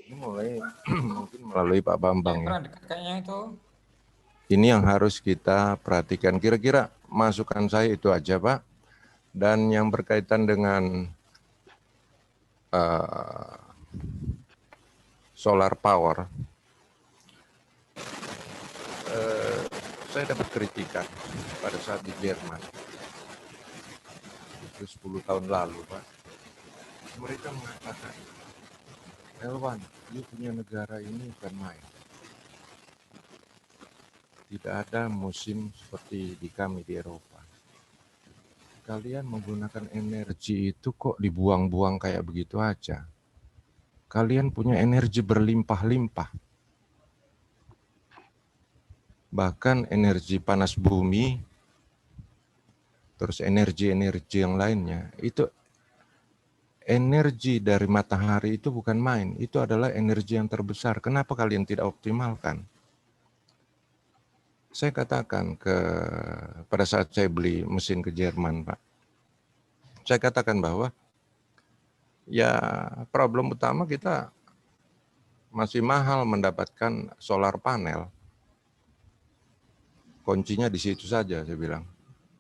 Ini mulai mungkin melalui Pak Bambang ya. Kayaknya itu. Ini yang harus kita perhatikan. Kira-kira masukan saya itu aja, Pak. Dan yang berkaitan dengan solar power, saya dapat kritikan pada saat di Jerman. Itu 10 tahun lalu, Pak. Mereka mengatakan, Elwan, you punya negara ini bukan main. Tidak ada musim seperti di kami di Eropa. Kalian menggunakan energi itu kok dibuang-buang kayak begitu aja. Kalian punya energi berlimpah-limpah. Bahkan energi panas bumi, terus energi-energi yang lainnya, itu energi dari matahari itu bukan main. Itu adalah energi yang terbesar. Kenapa kalian tidak optimalkan? Saya katakan pada saat saya beli mesin ke Jerman, Pak. Saya katakan bahwa ya problem utama kita masih mahal mendapatkan solar panel. Kuncinya di situ saja, saya bilang.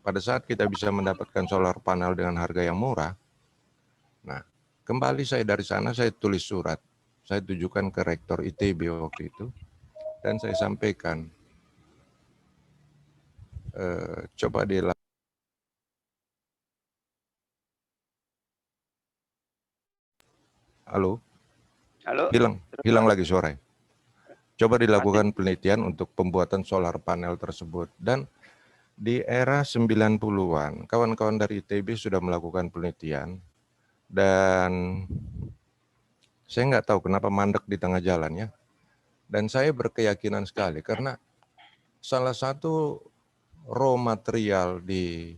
Pada saat kita bisa mendapatkan solar panel dengan harga yang murah, nah kembali saya dari sana, saya tulis surat. Saya tujukan ke rektor ITB waktu itu, dan saya sampaikan, coba Halo? Halo. Hilang lagi suara. Coba dilakukan penelitian untuk pembuatan solar panel tersebut. Dan di era 90-an, kawan-kawan dari ITB sudah melakukan penelitian. Dan saya nggak tahu kenapa mandek di tengah jalan ya. Dan saya berkeyakinan sekali karena salah satu raw material di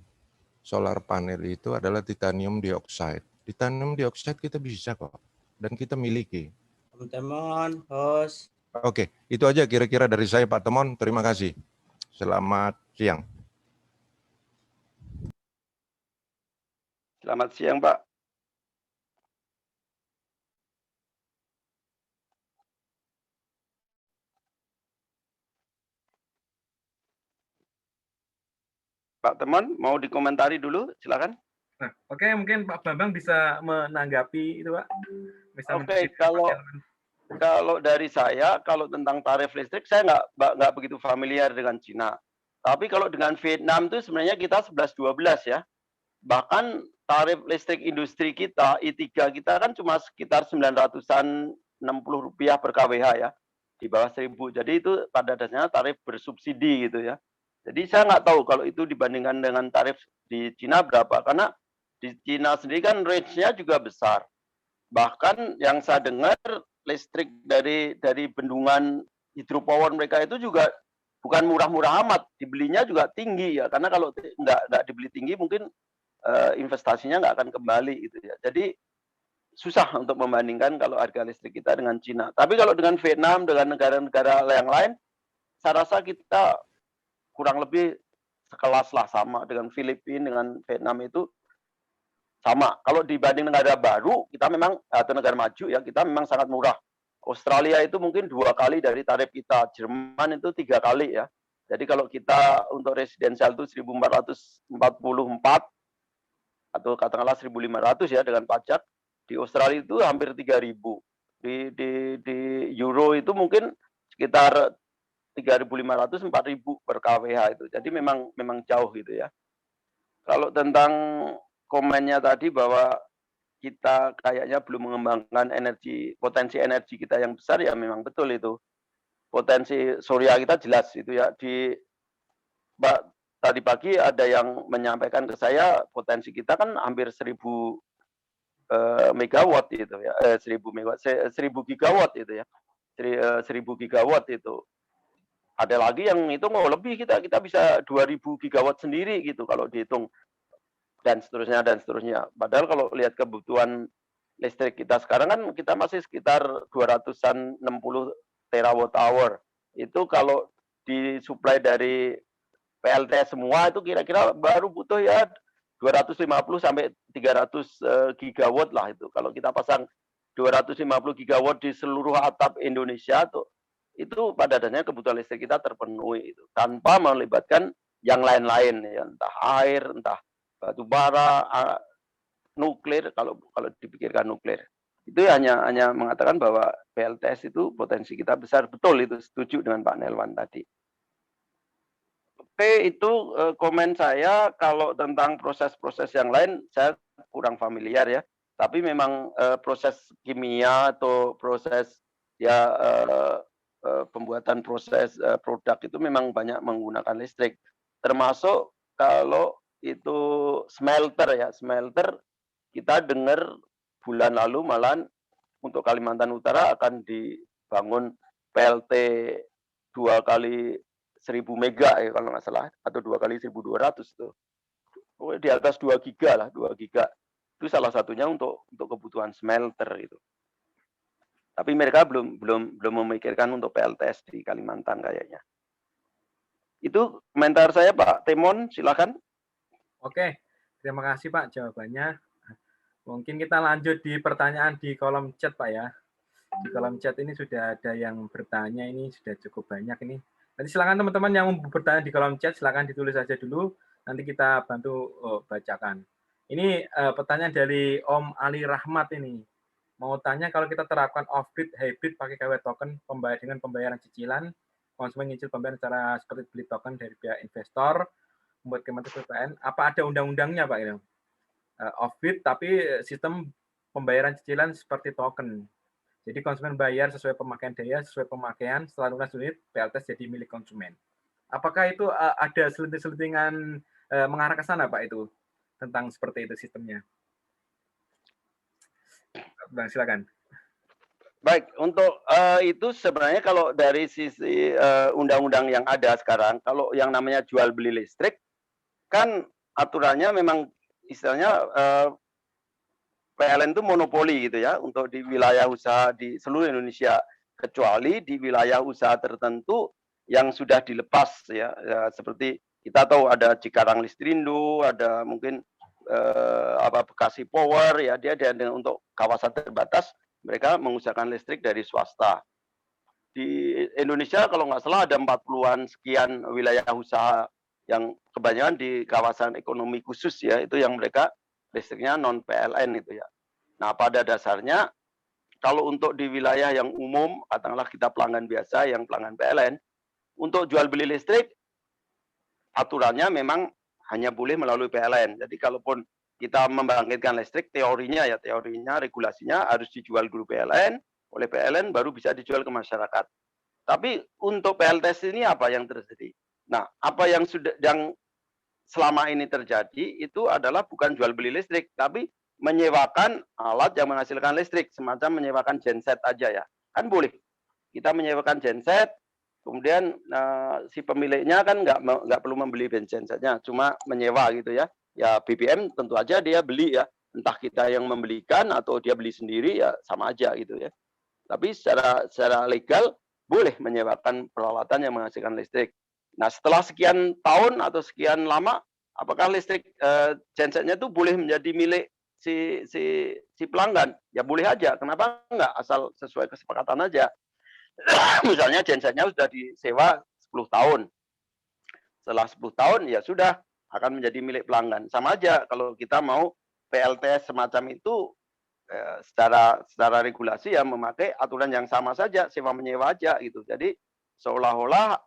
solar panel itu adalah titanium dioxide. Titanium dioxide kita bisa kok, dan kita miliki. Teman-teman, host. Oke, itu aja kira-kira dari saya Pak Temon. Terima kasih. Selamat siang. Selamat siang, Pak. Pak Temon, mau dikomentari dulu, silakan. Nah, oke, mungkin Pak Bambang bisa menanggapi itu, Pak. Bisa Oke, kalau dari saya, kalau tentang tarif listrik, saya nggak begitu familiar dengan Cina. Tapi kalau dengan Vietnam itu sebenarnya kita 11-12 ya. Bahkan tarif listrik industri kita, I3 kita kan cuma sekitar 960 rupiah per kWh ya. Di bawah 1000. Jadi itu pada dasarnya tarif bersubsidi gitu ya. Jadi saya nggak tahu kalau itu dibandingkan dengan tarif di Cina berapa. Karena di Cina sendiri kan range-nya juga besar. Bahkan yang saya dengar listrik dari bendungan hidropower mereka itu juga bukan murah-murah amat, dibelinya juga tinggi ya. Karena kalau nggak dibeli tinggi mungkin investasinya nggak akan kembali gitu ya. Jadi susah untuk membandingkan kalau harga listrik kita dengan Cina. Tapi kalau dengan Vietnam, dengan negara-negara yang lain, saya rasa kita kurang lebih sekelas lah, sama dengan Filipina, dengan Vietnam itu sama. Kalau dibanding negara baru, kita memang, atau negara maju ya, kita memang sangat murah. Australia itu mungkin 2 kali dari tarif kita, Jerman itu 3 kali ya. Jadi kalau kita untuk residensial itu 1444 atau katakanlah 1500 ya dengan pajak, di Australia itu hampir 3000. Di euro itu mungkin sekitar 3.500 4.000 per kWh itu. Jadi memang jauh gitu ya. Kalau tentang komennya tadi bahwa kita kayaknya belum mengembangkan potensi energi kita yang besar, ya memang betul itu. Potensi surya kita jelas itu ya. Tadi pagi ada yang menyampaikan ke saya potensi kita kan hampir 1000 megawatt itu ya, 1000 gigawatt itu ya, 1000 gigawatt itu. ada lagi yang hitung lebih, kita bisa 2000 gigawatt sendiri gitu kalau dihitung, dan seterusnya dan seterusnya. Padahal kalau lihat kebutuhan listrik kita sekarang kan kita masih sekitar 260 terawatt hour. Itu kalau disuplai dari PLTS semua itu kira-kira baru butuh ya 250 sampai 300 gigawatt lah itu. Kalau kita pasang 250 gigawatt di seluruh atap Indonesia tuh, itu pada dasarnya kebutuhan listrik kita terpenuhi itu tanpa melibatkan yang lain-lain ya, entah air, entah batu bara, nuklir, kalau dipikirkan nuklir. Itu hanya mengatakan bahwa PLTS itu potensi kita besar, betul itu, setuju dengan Pak Nelwan tadi. Oke, itu komen saya. Kalau tentang proses-proses yang lain saya kurang familiar ya. Tapi memang proses kimia atau proses ya pembuatan proses produk itu memang banyak menggunakan listrik. Termasuk kalau itu smelter ya, smelter kita dengar bulan lalu malahan untuk Kalimantan Utara akan dibangun PLT 2 kali 1000 mega ya kalau nggak salah, atau 2 kali 1200 tuh. Di atas 2 giga lah, 2 giga. Itu salah satunya untuk kebutuhan smelter itu. Tapi mereka belum memikirkan untuk PLTS di Kalimantan kayaknya. Itu komentar saya, Pak Temon, silakan. Oke, terima kasih Pak jawabannya. Mungkin kita lanjut di pertanyaan di kolom chat Pak ya. Di kolom chat ini sudah ada yang bertanya, ini sudah cukup banyak ini. Nanti silakan teman-teman yang mau bertanya di kolom chat, silakan ditulis saja dulu, nanti kita bantu bacakan. Ini pertanyaan dari Om Ali Rahmat ini. Mau tanya, kalau kita terapkan off-grid hybrid pakai KW token dengan pembayaran cicilan, konsumen nyicil pembayaran secara seperti beli token dari pihak investor, membuat Kementerian PPN, apa ada undang-undangnya Pak? Off-grid tapi sistem pembayaran cicilan seperti token. Jadi konsumen bayar sesuai pemakaian daya, sesuai pemakaian, setelah lunas unit, PLTS jadi milik konsumen. Apakah itu ada selenting-selentingan mengarah ke sana Pak itu? Tentang seperti itu sistemnya. Bang, silakan. Baik, untuk itu sebenarnya kalau dari sisi undang-undang yang ada sekarang, kalau yang namanya jual beli listrik, kan aturannya memang istilahnya PLN itu monopoli gitu ya, untuk di wilayah usaha di seluruh Indonesia, kecuali di wilayah usaha tertentu yang sudah dilepas ya, seperti kita tahu ada Cikarang Listrindo, ada mungkin Bekasi Power ya, dia untuk kawasan terbatas mereka mengusahakan listrik dari swasta. Di Indonesia kalau nggak salah ada 40-an sekian wilayah usaha yang kebanyakan di kawasan ekonomi khusus ya, itu yang mereka listriknya non PLN itu ya. Nah, pada dasarnya kalau untuk di wilayah yang umum, katakanlah kita pelanggan biasa yang pelanggan PLN, untuk jual beli listrik aturannya memang hanya boleh melalui PLN. Jadi kalaupun kita membangkitkan listrik, teorinya regulasinya harus dijual dulu PLN, oleh PLN baru bisa dijual ke masyarakat. Tapi untuk PLTS ini apa yang terjadi? Nah, apa yang selama ini terjadi itu adalah bukan jual beli listrik, tapi menyewakan alat yang menghasilkan listrik, semacam menyewakan genset aja ya. Kan boleh. Kita menyewakan genset, kemudian si pemiliknya kan nggak perlu membeli gensetnya, cuma menyewa gitu ya. Ya BBM tentu aja dia beli ya, entah kita yang membelikan atau dia beli sendiri ya sama aja gitu ya. Tapi secara legal boleh menyewakan peralatan yang menghasilkan listrik. Nah, setelah sekian tahun atau sekian lama, apakah listrik gensetnya itu boleh menjadi milik si pelanggan? Ya boleh aja. Kenapa enggak? Asal sesuai kesepakatan aja. Misalnya gensetnya sudah disewa 10 tahun. Setelah 10 tahun ya sudah akan menjadi milik pelanggan. Sama aja kalau kita mau PLTS semacam itu secara regulasi ya memakai aturan yang sama saja, sewa menyewa aja gitu. Jadi seolah-olah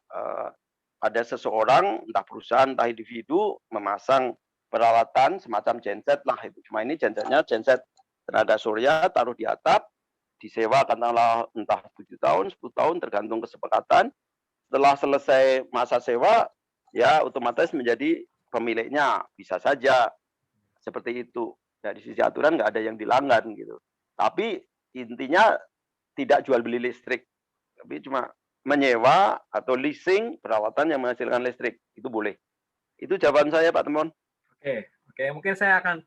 ada seseorang, entah perusahaan, entah individu memasang peralatan semacam genset lah itu. Cuma ini gensetnya genset tenaga surya, taruh di atap, disewa katakanlah entah 7 tahun, 10 tahun tergantung kesepakatan. Setelah selesai masa sewa, ya otomatis menjadi pemiliknya, bisa saja seperti itu. Dari sisi aturan nggak ada yang dilanggar gitu. Tapi intinya tidak jual beli listrik, tapi cuma menyewa atau leasing peralatan yang menghasilkan listrik. Itu boleh. Itu jawaban saya, Pak Temon. Oke, mungkin saya akan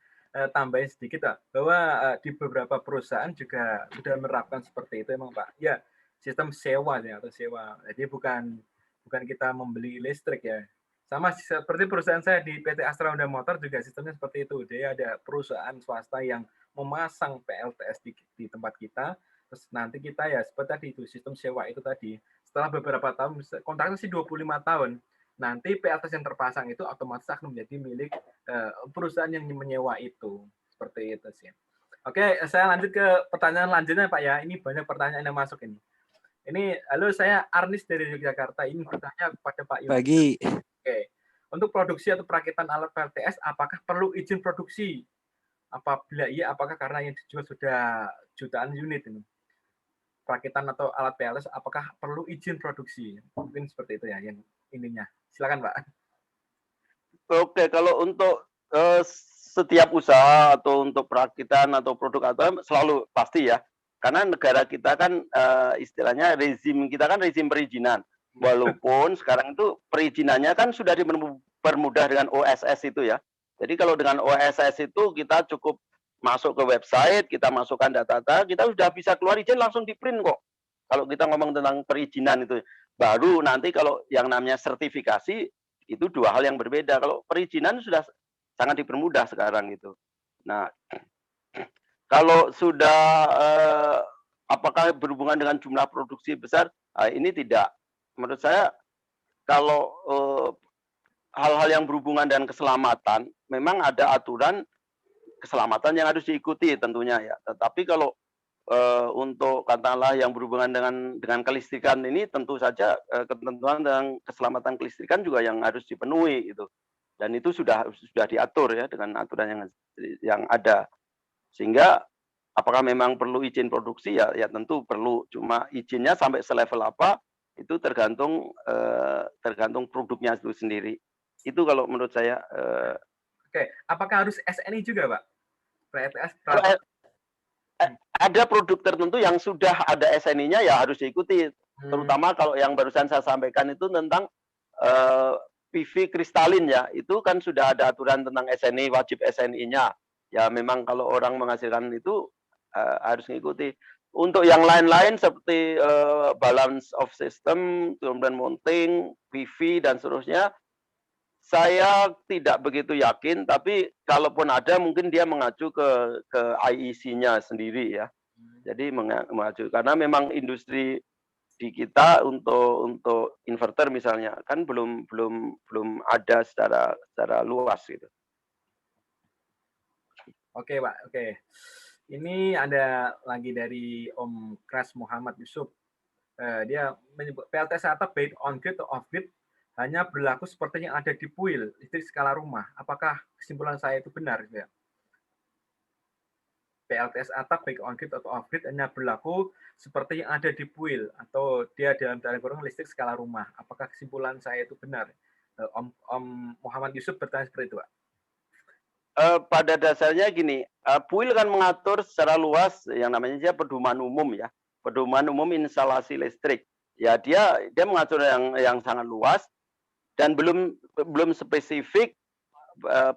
tambahin sedikit, Pak, bahwa di beberapa perusahaan juga sudah menerapkan seperti itu, emang, Pak. Ya, sistem sewa ya atau sewa. Jadi bukan kita membeli listrik ya. Sama seperti perusahaan saya di PT Astra Honda Motor juga sistemnya seperti itu. Dia ada perusahaan swasta yang memasang PLTS di tempat kita. Terus nanti kita ya seperti tadi itu sistem sewa itu tadi. Setelah beberapa tahun, kontraknya sih 25 tahun. Nanti PLTS yang terpasang itu otomatis akan menjadi milik perusahaan yang menyewa itu. Seperti itu sih. Oke, saya lanjut ke pertanyaan lanjutnya, Pak ya. Ini banyak pertanyaan yang masuk ini. Ini, halo, saya Arnis dari Yogyakarta. Ini bertanya kepada Pak Yohanes. Pagi. Oke. Untuk produksi atau perakitan alat PLTS, apakah perlu izin produksi? Apabila iya, apakah karena yang dijual sudah jutaan unit ini? Perakitan atau alat PLTS, apakah perlu izin produksi? Mungkin seperti itu ya yang intinya. Silakan, Pak. Oke, kalau untuk setiap usaha atau untuk perakitan atau produk atau selalu pasti ya. Karena negara kita kan istilahnya rezim kita kan rezim perizinan. Walaupun sekarang itu perizinannya kan sudah dipermudah dengan OSS itu ya. Jadi kalau dengan OSS itu kita cukup masuk ke website, kita masukkan data-data, kita sudah bisa keluar izin langsung di print kok. Kalau kita ngomong tentang perizinan itu. Baru nanti kalau yang namanya sertifikasi itu dua hal yang berbeda. Kalau perizinan sudah sangat dipermudah sekarang itu. Nah, kalau sudah apakah berhubungan dengan jumlah produksi besar? Ini tidak. Menurut saya kalau hal-hal yang berhubungan dengan keselamatan, memang ada aturan keselamatan yang harus diikuti tentunya ya. Tetapi kalau untuk katakanlah yang berhubungan dengan kelistrikan ini tentu saja ketentuan tentang keselamatan kelistrikan juga yang harus dipenuhi gitu. Dan itu sudah diatur ya dengan aturan yang ada. Sehingga apakah memang perlu izin produksi ya tentu perlu, cuma izinnya sampai selevel apa itu tergantung produknya itu sendiri. Itu kalau menurut saya. Oke, apakah harus SNI juga, Pak? PLTS. Ada produk tertentu yang sudah ada SNI-nya ya harus diikuti. Terutama kalau yang barusan saya sampaikan itu tentang PV kristalin ya, itu kan sudah ada aturan tentang SNI, wajib SNI-nya. Ya memang kalau orang menghasilkan itu harus mengikuti. Untuk yang lain-lain seperti balance of system, kemudian mounting, PV dan seterusnya, saya tidak begitu yakin. Tapi kalaupun ada, mungkin dia mengacu ke IEC-nya sendiri ya. Jadi mengacu karena memang industri di kita untuk inverter misalnya kan belum ada secara luas gitu. Oke, Pak. Oke. Ini ada lagi dari Om Kras Muhammad Yusuf. Dia menyebut PLTS atap baik on grid atau off grid hanya berlaku seperti yang ada di PUIL, listrik skala rumah. Apakah kesimpulan saya itu benar? Ya? PLTS atap baik on grid atau off grid hanya berlaku seperti yang ada di PUIL atau dia dalam kurung listrik skala rumah. Apakah kesimpulan saya itu benar? Om Muhammad Yusuf bertanya seperti itu, Pak. Pada dasarnya gini, PUIL kan mengatur secara luas yang namanya pedoman umum ya, pedoman umum instalasi listrik. Ya dia mengatur yang sangat luas dan belum spesifik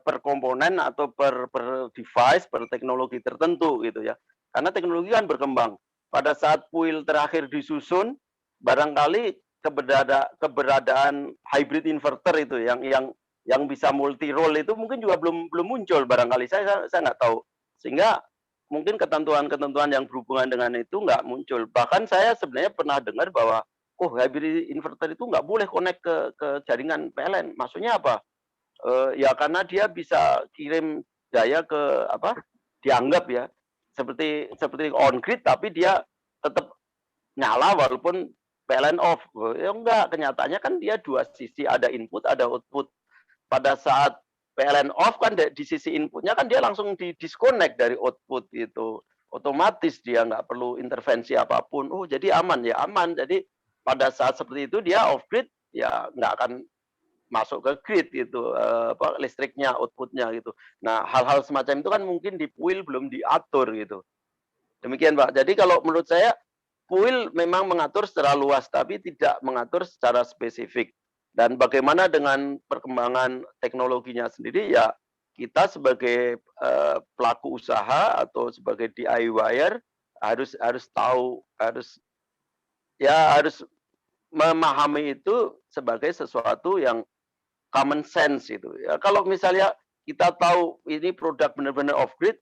per komponen atau per device, per teknologi tertentu gitu ya. Karena teknologi kan berkembang. Pada saat PUIL terakhir disusun, barangkali keberadaan hybrid inverter itu yang bisa multi role itu mungkin juga belum muncul barangkali, saya nggak tahu, sehingga mungkin ketentuan yang berhubungan dengan itu nggak muncul. Bahkan saya sebenarnya pernah dengar bahwa hybrid inverter itu nggak boleh connect ke jaringan PLN. Maksudnya apa? Ya karena dia bisa kirim daya ke dianggap ya seperti on grid tapi dia tetap nyala walaupun PLN off. Ya enggak, kenyataannya kan dia dua sisi, ada input ada output. Pada saat PLN off kan di sisi inputnya kan dia langsung di-disconnect dari output gitu. Otomatis dia nggak perlu intervensi apapun. Jadi aman ya, aman. Jadi pada saat seperti itu dia off grid ya nggak akan masuk ke grid gitu, listriknya, outputnya gitu. Nah hal-hal semacam itu kan mungkin di PUIL belum diatur gitu. Demikian Pak. Jadi kalau menurut saya PUIL memang mengatur secara luas, tapi tidak mengatur secara spesifik. Dan bagaimana dengan perkembangan teknologinya sendiri, ya kita sebagai pelaku usaha atau sebagai DIY-er harus tahu, harus memahami itu sebagai sesuatu yang common sense itu. Ya, kalau misalnya kita tahu ini produk benar-benar off-grid,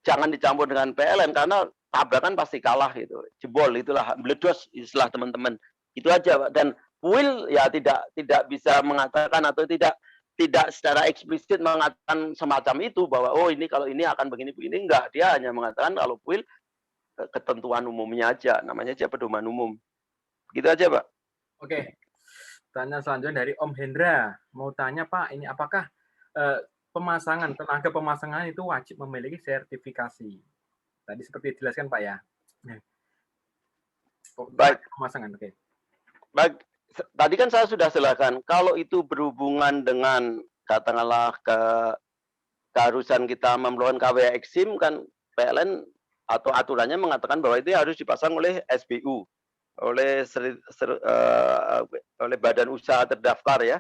jangan dicampur dengan PLN karena tabrakan pasti kalah gitu. Jebol itulah, meledos istilah teman-teman. Itu aja, Pak. Dan PUIL ya tidak bisa mengatakan atau tidak secara eksplisit mengatakan semacam itu bahwa oh ini kalau ini akan begini-begini, enggak. Dia hanya mengatakan kalau PUIL ketentuan umumnya aja, namanya aja pedoman umum. Gitu aja, Pak. Oke. Tanya selanjutnya dari Om Hendra. Mau tanya, Pak, ini apakah tenaga pemasangan itu wajib memiliki sertifikasi? Tadi seperti dijelaskan, Pak, ya. Baik. Pemasangan, oke. Baik, tadi kan saya sudah jelaskan, kalau itu berhubungan dengan katakanlah keharusan kita memerlukan KWA Eksim, kan PLN atau aturannya mengatakan bahwa itu harus dipasang oleh SBU, oleh badan usaha terdaftar ya,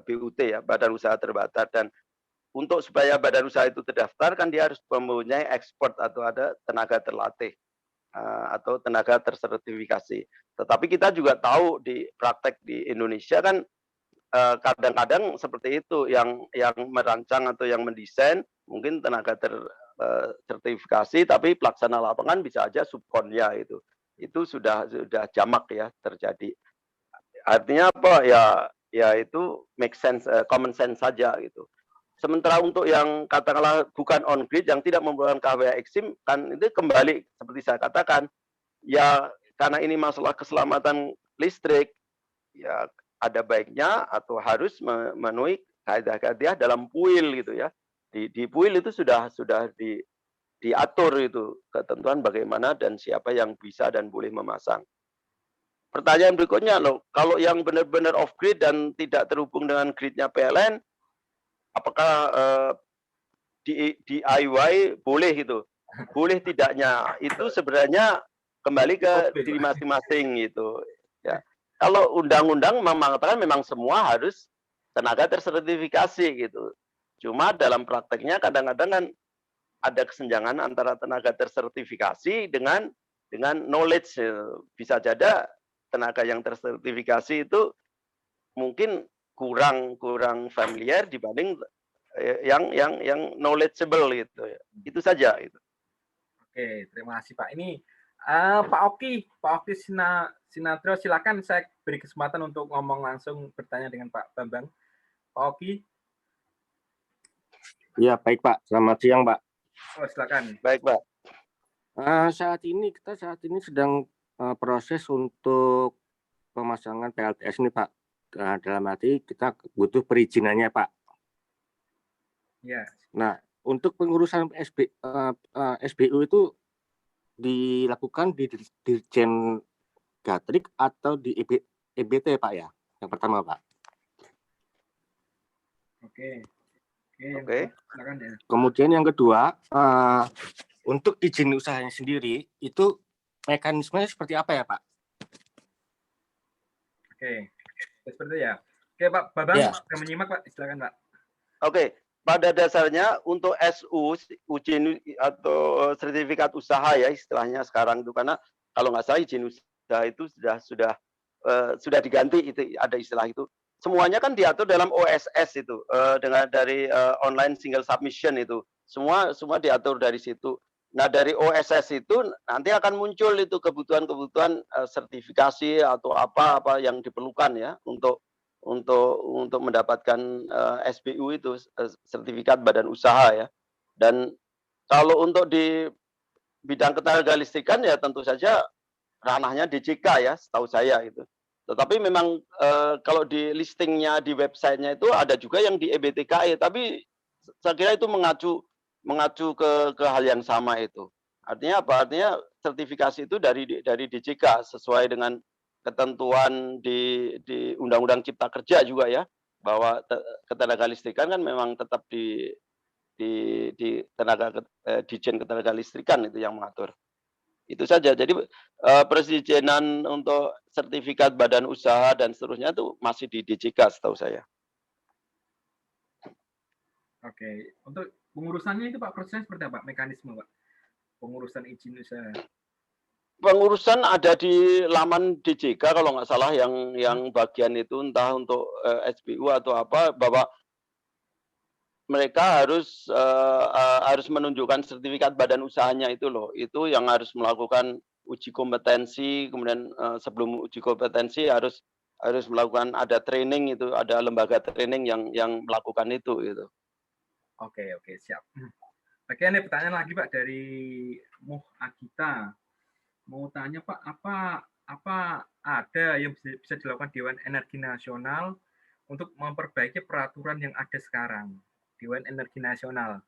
BUT ya, badan usaha terdaftar. Dan untuk supaya badan usaha itu terdaftar kan dia harus mempunyai ekspor atau ada tenaga terlatih atau tenaga tersertifikasi. Tetapi kita juga tahu di praktek di Indonesia kan kadang-kadang seperti itu, yang merancang atau yang mendesain mungkin tenaga tersertifikasi, tapi pelaksana lapangan bisa aja subkonnya itu sudah jamak ya terjadi. Artinya apa ya itu make sense, common sense saja gitu. Sementara untuk yang katakanlah bukan on grid yang tidak membutuhkan KWA Eksim kan itu kembali seperti saya katakan ya karena ini masalah keselamatan listrik ya ada baiknya atau harus memenuhi kaidah-kaidah dalam PUIL gitu ya. Di PUIL itu sudah diatur itu ketentuan bagaimana dan siapa yang bisa dan boleh memasang. Pertanyaan berikutnya loh, kalau yang benar-benar off grid dan tidak terhubung dengan gridnya PLN, apakah DIY boleh gitu? Boleh tidaknya itu sebenarnya kembali ke diri masing-masing gitu. Ya, kalau undang-undang mengatakan memang semua harus tenaga tersertifikasi gitu. Cuma dalam prakteknya kadang-kadang kan ada kesenjangan antara tenaga tersertifikasi dengan knowledge. Bisa jadi tenaga yang tersertifikasi itu mungkin kurang familiar dibanding yang knowledgeable gitu ya. Itu saja itu. Oke, terima kasih Pak. Ini Pak Oki Sinatrio, silakan saya beri kesempatan untuk ngomong langsung bertanya dengan Pak Bambang. Pak Oki. Ya, baik Pak. Selamat siang, Pak. Oh, silakan. Baik, Pak. Kita saat ini sedang proses untuk pemasangan PLTS ini, Pak. Dalam arti kita butuh perizinannya, Pak. Ya. Nah, untuk pengurusan SBU itu dilakukan di Dirjen Gatrik atau di EBT, Pak ya? Yang pertama, Pak. Oke. Silakan ya. Kemudian yang kedua, untuk izin usahanya sendiri itu mekanismenya seperti apa ya, Pak? Oke, seperti itu ya. Oke, Pak Babang, ya. Yang menyimak, Pak. Silakan, Pak. Oke, pada dasarnya untuk SU, izin atau sertifikat usaha ya istilahnya sekarang itu, karena kalau nggak salah izin usaha itu sudah diganti, itu ada istilah itu. Semuanya kan diatur dalam OSS itu, dari online single submission itu. Semua diatur dari situ. Nah, dari OSS itu nanti akan muncul itu kebutuhan sertifikasi atau apa yang diperlukan ya untuk mendapatkan SBU itu, sertifikat badan usaha ya. Dan kalau untuk di bidang ketenagalistrikan ya tentu saja ranahnya DJK ya, setahu saya itu. Tetapi memang kalau di listingnya di websitenya itu ada juga yang di EBTKE, tapi saya kira itu mengacu ke hal yang sama itu. Artinya apa? Artinya sertifikasi itu dari DJK sesuai dengan ketentuan di Undang-Undang Cipta Kerja juga ya, bahwa ketenagalistrikan kan memang tetap di Dijen Ketenagalistrikan itu yang mengatur. Itu saja. Jadi perizinan untuk sertifikat badan usaha dan seterusnya itu masih di DJK setahu saya. Oke, untuk pengurusannya itu Pak, prosesnya seperti apa? Mekanisme Pak, pengurusan izin usaha. Pengurusan ada di laman DJK kalau nggak salah yang bagian itu entah untuk SBU atau apa, bahwa mereka harus menunjukkan sertifikat badan usahanya itu loh. Itu yang harus melakukan uji kompetensi, kemudian sebelum uji kompetensi harus melakukan ada training itu, ada lembaga training yang melakukan itu gitu. Oke, siap. Oke, ini pertanyaan lagi Pak dari Muh Agita. Mau tanya Pak, apa ada yang bisa dilakukan Dewan Energi Nasional untuk memperbaiki peraturan yang ada sekarang? Dewan Energi Nasional.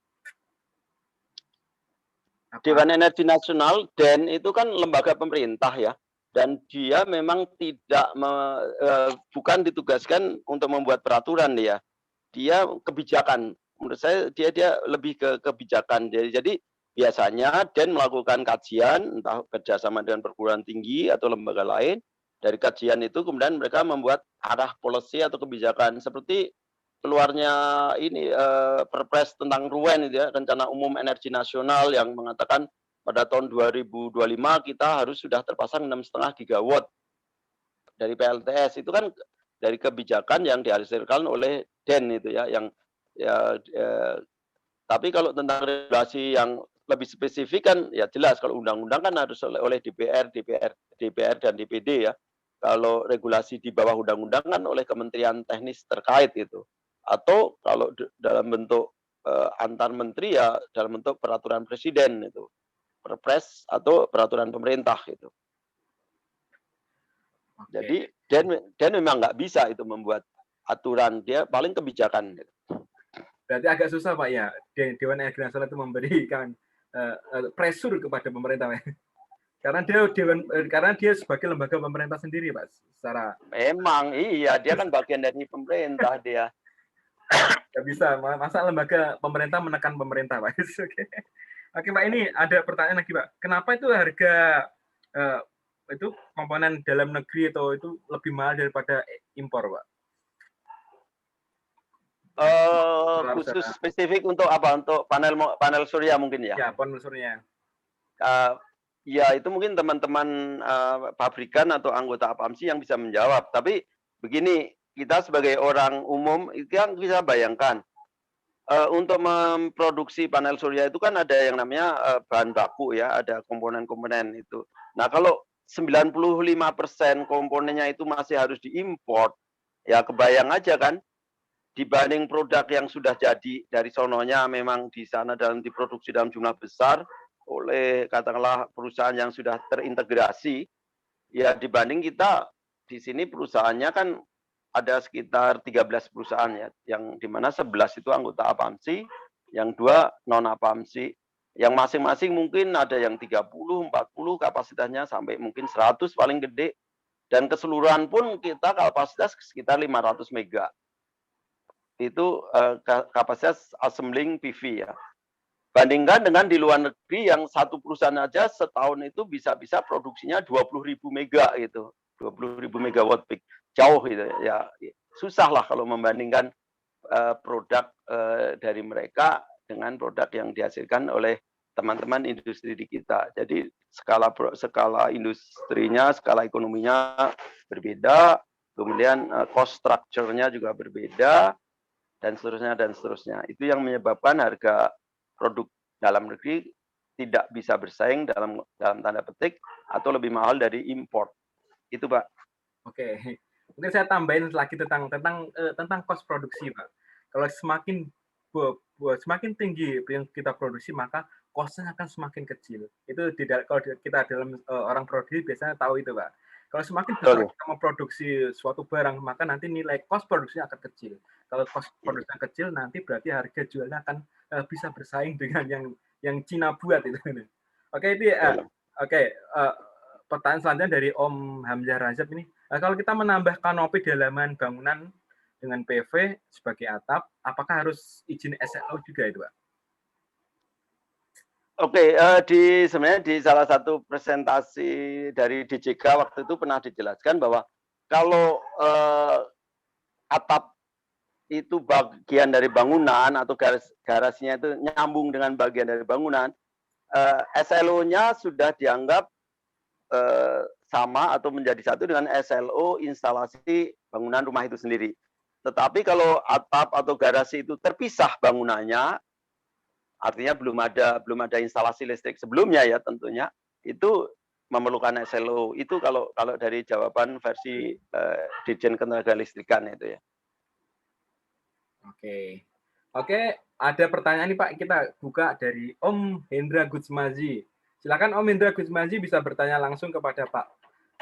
Dewan Energi Nasional, DEN itu kan lembaga pemerintah ya, dan dia memang bukan ditugaskan untuk membuat peraturan dia kebijakan. Menurut saya dia lebih ke kebijakan. Jadi biasanya DEN melakukan kajian, entah kerjasama dengan perguruan tinggi atau lembaga lain. Dari kajian itu kemudian mereka membuat arah policy atau kebijakan, seperti keluarnya ini Perpres tentang RUEN itu ya, Rencana Umum Energi Nasional, yang mengatakan pada tahun 2025 kita harus sudah terpasang 6,5 gigawatt dari PLTS. Itu kan dari kebijakan yang dihasilkan oleh DEN itu ya, tapi kalau tentang regulasi yang lebih spesifik kan ya jelas, kalau undang-undang kan harus oleh DPR dan DPD ya. Kalau regulasi di bawah undang-undang kan oleh kementerian teknis terkait itu. Atau kalau dalam bentuk antar menteri ya dalam bentuk peraturan presiden itu, Perpres atau peraturan pemerintah itu. Jadi DEN memang nggak bisa itu membuat aturan, dia paling kebijakan gitu. Berarti agak susah Pak ya, Dewan Energi Nasional itu memberikan pressure kepada pemerintah Pak. Karena dia sebagai lembaga pemerintah sendiri Pak, secara memang iya, dia kan bagian dari pemerintah dia. Nggak bisa, masa lembaga pemerintah menekan pemerintah Pak. Oke Pak, ini ada pertanyaan lagi Pak. Kenapa itu harga itu komponen dalam negeri atau itu lebih mahal daripada impor Pak? Khusus spesifik untuk apa? Untuk panel surya mungkin ya? Ya, panel surya. Ya itu mungkin teman-teman pabrikan atau anggota APAMSI yang bisa menjawab. Tapi begini, kita sebagai orang umum itu yang bisa bayangkan, untuk memproduksi panel surya itu kan ada yang namanya bahan baku ya, ada komponen-komponen itu. Nah kalau 95% komponennya itu masih harus diimpor, ya kebayang aja kan, dibanding produk yang sudah jadi dari sononya memang di sana dalam diproduksi dalam jumlah besar oleh katakanlah perusahaan yang sudah terintegrasi, ya dibanding kita di sini perusahaannya kan ada sekitar 13 perusahaan ya, yang dimana 11 itu anggota APAMSI, yang 2 non APAMSI, yang masing-masing mungkin ada yang 30, 40 kapasitasnya sampai mungkin 100 paling gede, dan keseluruhan pun kita kapasitas sekitar 500 mega. Itu kapasitas assembling PV ya. Bandingkan dengan di luar negeri yang satu perusahaan aja setahun itu bisa produksinya 20.000 mega gitu, 20.000 megawatt peak. Jauh gitu ya. Susah lah kalau membandingkan produk dari mereka dengan produk yang dihasilkan oleh teman-teman industri di kita. Jadi skala industrinya, skala ekonominya berbeda, kemudian cost structure-nya juga berbeda, dan seterusnya. Itu yang menyebabkan harga produk dalam negeri tidak bisa bersaing dalam tanda petik atau lebih mahal dari impor. Itu Pak. Oke, mungkin saya tambahin lagi tentang cost produksi Pak. Kalau semakin tinggi yang kita produksi, maka cost-nya akan semakin kecil. Itu tidak, kalau kita dalam orang produksi biasanya tahu itu Pak. Kalau semakin besar kita memproduksi suatu barang, maka nanti nilai cost produksinya akan kecil. Kalau cost produksinya kecil, nanti berarti harga jualnya akan bisa bersaing dengan yang Cina buat itu. Oke, itu pertanyaan selanjutnya dari Om Hamzah Razab ini. Kalau kita menambah kanopi di halaman bangunan dengan PV sebagai atap, apakah harus izin SLO juga itu Pak? Oke, sebenarnya di salah satu presentasi dari DJK waktu itu pernah dijelaskan bahwa kalau atap itu bagian dari bangunan atau garasinya itu nyambung dengan bagian dari bangunan, SLO-nya sudah dianggap sama atau menjadi satu dengan SLO instalasi bangunan rumah itu sendiri. Tetapi kalau atap atau garasi itu terpisah bangunannya, artinya belum ada instalasi listrik sebelumnya ya tentunya, itu memerlukan SLO. Itu kalau dari jawaban versi Dirjen Ketenagalistrikan itu ya. Oke, ada pertanyaan nih Pak, kita buka dari Om Hendra Gutsmaji. Silakan Om Hendra Gutsmaji bisa bertanya langsung kepada Pak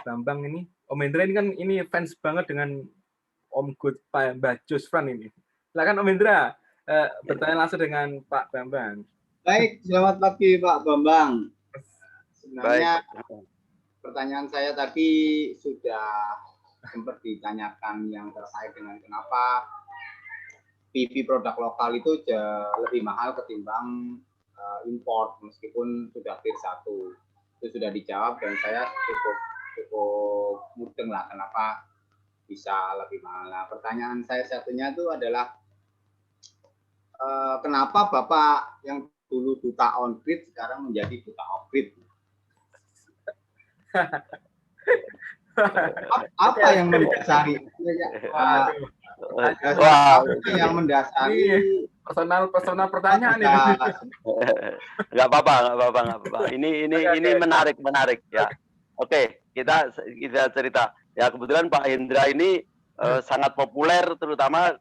Bambang ini. Om Hendra ini kan fans banget dengan Om Mbak Jusfran ini. Silakan Om Hendra bertanya langsung dengan Pak Bambang. Baik, selamat pagi Pak Bambang. Sebenarnya Baik. pertanyaan saya tadi sudah sempat ditanyakan yang terkait dengan kenapa PV produk lokal itu lebih mahal ketimbang import meskipun sudah tier 1. Itu sudah dijawab dan saya cukup mudeng lah kenapa bisa lebih mahal. Nah, pertanyaan saya satunya itu adalah kenapa Bapak yang dulu duta on grid sekarang menjadi duta off grid? Apa yang mendasari? Wah, yang mendasari personal pertanyaan ini. Nggak apa-apa. Ini menarik ya. Oke, kita cerita. Ya kebetulan Pak Hendra ini sangat populer, terutama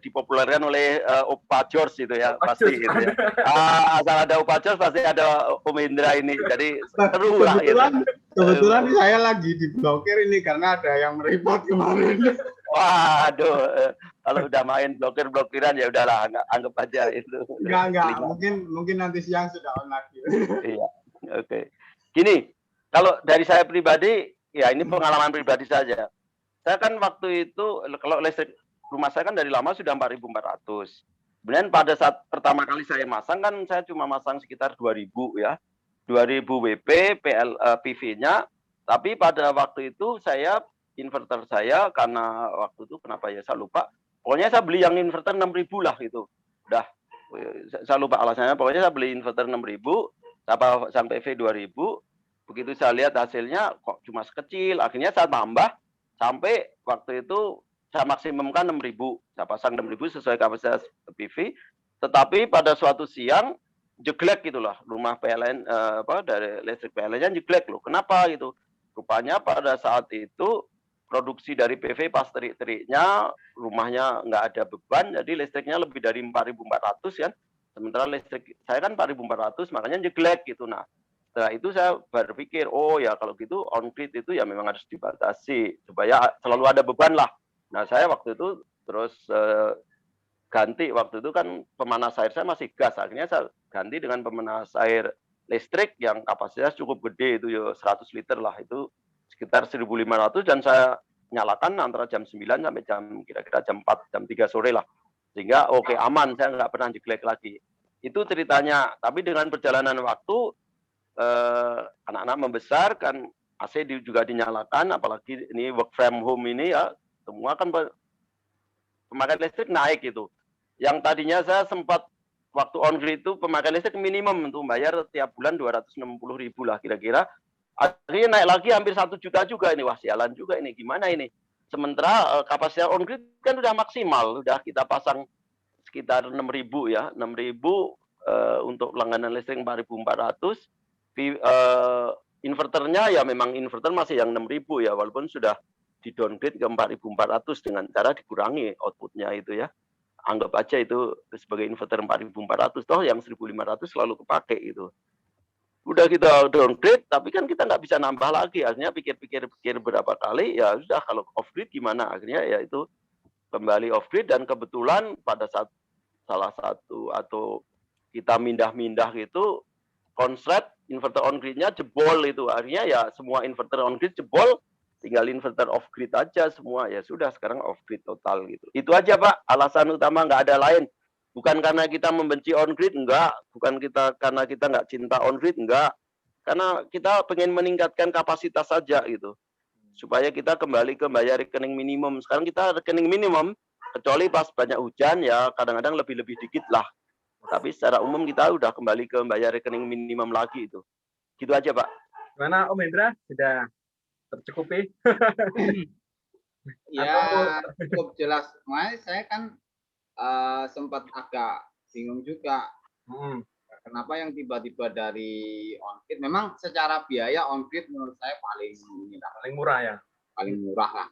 dipopulerkan oleh Opa George itu ya, pasti gitu ya. Asal ada Opa George pasti ada Om Hendra ini. Jadi seru lah gitu. Kebetulan saya lagi diblokir ini karena ada yang mereport kemarin. Waduh, kalau udah main blokiran ya udahlah, anggap aja itu. Enggak. Mungkin nanti siang sudah on lagi. Iya, oke. Gini, kalau dari saya pribadi, ya ini pengalaman pribadi saja. Saya kan waktu itu, kalau listrik rumah saya kan dari lama sudah 4.400. Kemudian pada saat pertama kali saya masang kan saya cuma masang sekitar 2.000 ya. 2.000 WP PV-nya, tapi pada waktu itu inverter saya karena waktu itu kenapa ya saya lupa. Pokoknya saya beli yang inverter 6.000 lah gitu. Udah, saya lupa alasannya. Pokoknya saya beli inverter 6.000 sampai V2000. Begitu saya lihat hasilnya kok cuma sekecil. Akhirnya saya tambah sampai waktu itu saya maksimumkan 6.000. Saya pasang 6.000 sesuai kapasitas PV. Tetapi pada suatu siang jeglek gitulah rumah PLN dari listrik PLN-nya jeglek loh. Kenapa gitu? Rupanya pada saat itu produksi dari PV pas terik-teriknya rumahnya nggak ada beban, jadi listriknya lebih dari 4.400 kan. Sementara listrik saya kan 4.400, makanya jeglek gitu. Nah, setelah itu saya berpikir, oh ya kalau gitu on grid itu ya memang harus dibatasi supaya selalu ada beban lah. Nah, saya waktu itu terus ganti, waktu itu kan pemanas air saya masih gas, akhirnya saya ganti dengan pemanas air listrik yang kapasitas cukup gede itu ya 100 liter lah, itu sekitar 1.500 dan saya nyalakan antara jam 9 sampai kira-kira jam 4, jam 3 sore lah. Sehingga oke, aman, saya nggak pernah jeglek lagi. Itu ceritanya. Tapi dengan perjalanan waktu, anak-anak membesar kan AC juga dinyalakan, apalagi ini work from home ini ya, semua kan pemakaian listrik naik gitu. Yang tadinya saya sempat waktu on grid itu pemakaian listrik minimum untuk bayar tiap bulan 260.000 lah kira-kira. Akhirnya naik lagi hampir 1 juta juga ini. Wah, sialan juga ini. Gimana ini? Sementara kapasitas on grid kan udah maksimal, udah kita pasang sekitar 6.000 ya, 6.000 untuk langganan listrik 4.400. Inverternya ya memang inverter masih yang 6.000 ya, walaupun sudah di downgrade ke 4.400 dengan cara dikurangi outputnya itu ya. Anggap aja itu sebagai inverter 4.400, toh yang 1.500 selalu kepake itu. Udah kita downgrade, tapi kan kita nggak bisa nambah lagi. Akhirnya pikir-pikir berapa kali, ya sudah kalau off grid gimana? Akhirnya ya itu kembali off grid dan kebetulan pada saat salah satu atau kita mindah-mindah gitu, konslet inverter on grid-nya jebol itu. Akhirnya ya semua inverter on grid jebol, tinggal inverter off grid aja semua, ya sudah sekarang off grid total gitu. Itu aja Pak, alasan utama, nggak ada lain. Bukan karena kita membenci on grid, enggak. Bukan karena kita nggak cinta on grid, enggak. Karena kita pengen meningkatkan kapasitas saja gitu. Supaya kita kembali ke bayar rekening minimum. Sekarang kita rekening minimum, kecuali pas banyak hujan ya kadang-kadang lebih-lebih dikit lah. Tapi secara umum kita udah kembali ke bayar rekening minimum lagi itu. Gitu aja Pak. Gimana Om Hendra? Sudah tercukupi? Ya, cukup jelas. Makanya saya kan sempat agak bingung juga. Kenapa yang tiba-tiba dari on-grid? Memang secara biaya on-grid menurut saya paling murah ya. Paling murah lah.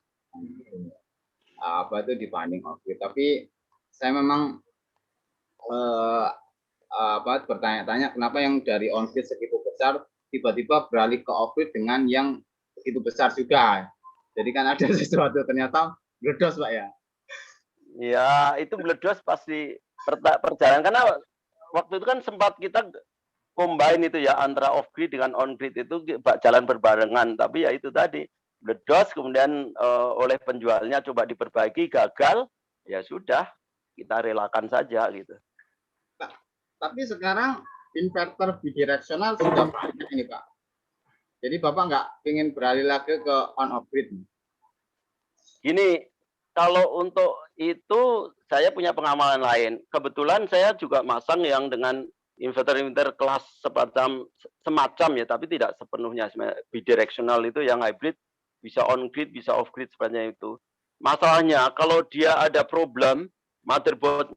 Apa itu dibanding off-grid. Tapi saya memang bertanya-tanya kenapa yang dari on-grid segitu besar tiba-tiba beralih ke off-grid dengan yang segitu besar juga. Jadi kan ada sesuatu ternyata meledos Pak ya. Ya itu meledos pasti perjalanan karena waktu itu kan sempat kita combine itu ya antara off-grid dengan on-grid itu jalan berbarengan. Tapi ya itu tadi meledos kemudian oleh penjualnya coba diperbaiki gagal ya sudah kita relakan saja gitu. Tapi sekarang inverter bidireksional sudah banyak ini Pak. Jadi Bapak nggak ingin beralih lagi ke on-off-grid? Gini, kalau untuk itu saya punya pengamalan lain. Kebetulan saya juga masang yang dengan inverter-inverter kelas semacam ya, tapi tidak sepenuhnya. Bidirectional itu yang hybrid, bisa on-grid, bisa off-grid sebenarnya itu. Masalahnya kalau dia ada problem, motherboard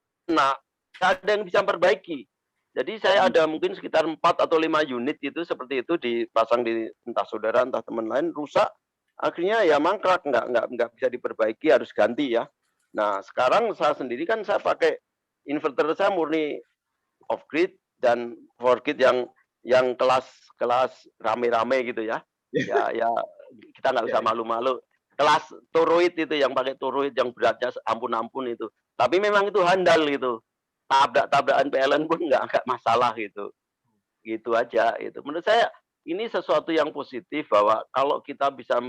ada yang bisa perbaiki. Jadi saya ada mungkin sekitar 4 atau 5 unit itu seperti itu dipasang di entah saudara entah teman lain rusak, akhirnya ya mangkrak nggak bisa diperbaiki harus ganti ya. Nah sekarang saya sendiri kan saya pakai inverter saya murni off grid dan for grid yang kelas rame-rame gitu ya. Ya kita nggak usah malu-malu. Kelas toroid itu yang pakai toroid yang beratnya ampun-ampun itu. Tapi memang itu handal gitu. Tabrak-tabrakan PLN pun nggak masalah gitu. Gitu aja itu. Menurut saya ini sesuatu yang positif bahwa kalau kita bisa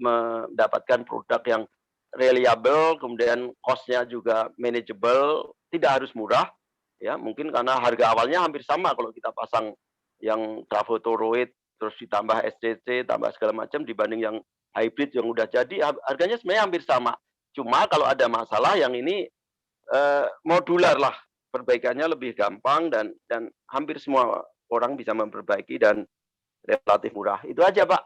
mendapatkan produk yang reliable, kemudian cost-nya juga manageable, tidak harus murah, ya mungkin karena harga awalnya hampir sama kalau kita pasang yang trafo toroid, terus ditambah SCC, tambah segala macam dibanding yang hybrid yang udah jadi, harganya sebenarnya hampir sama. Cuma kalau ada masalah yang ini modular lah, perbaikannya lebih gampang dan hampir semua orang bisa memperbaiki dan relatif murah. Itu aja Pak,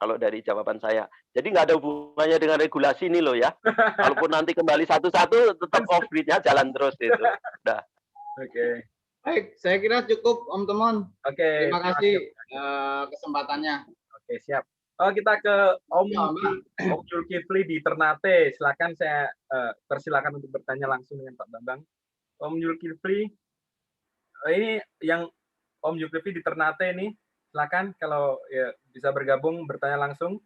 kalau dari jawaban saya. Jadi nggak ada hubungannya dengan regulasi ini loh ya. Kalaupun nanti kembali satu-satu, tetap off-grid-nya jalan terus itu. Udah. Oke. Baik, saya kira cukup Om Temon. Oke. Terima kasih kesempatannya. Oke, siap. Oh, kita ke Om Zulkifli di Ternate. Silakan saya persilakan untuk bertanya langsung dengan Pak Bambang. Om Zulkifli, ini yang Om Zulkifli di Ternate ini, silakan kalau ya, bisa bergabung bertanya langsung.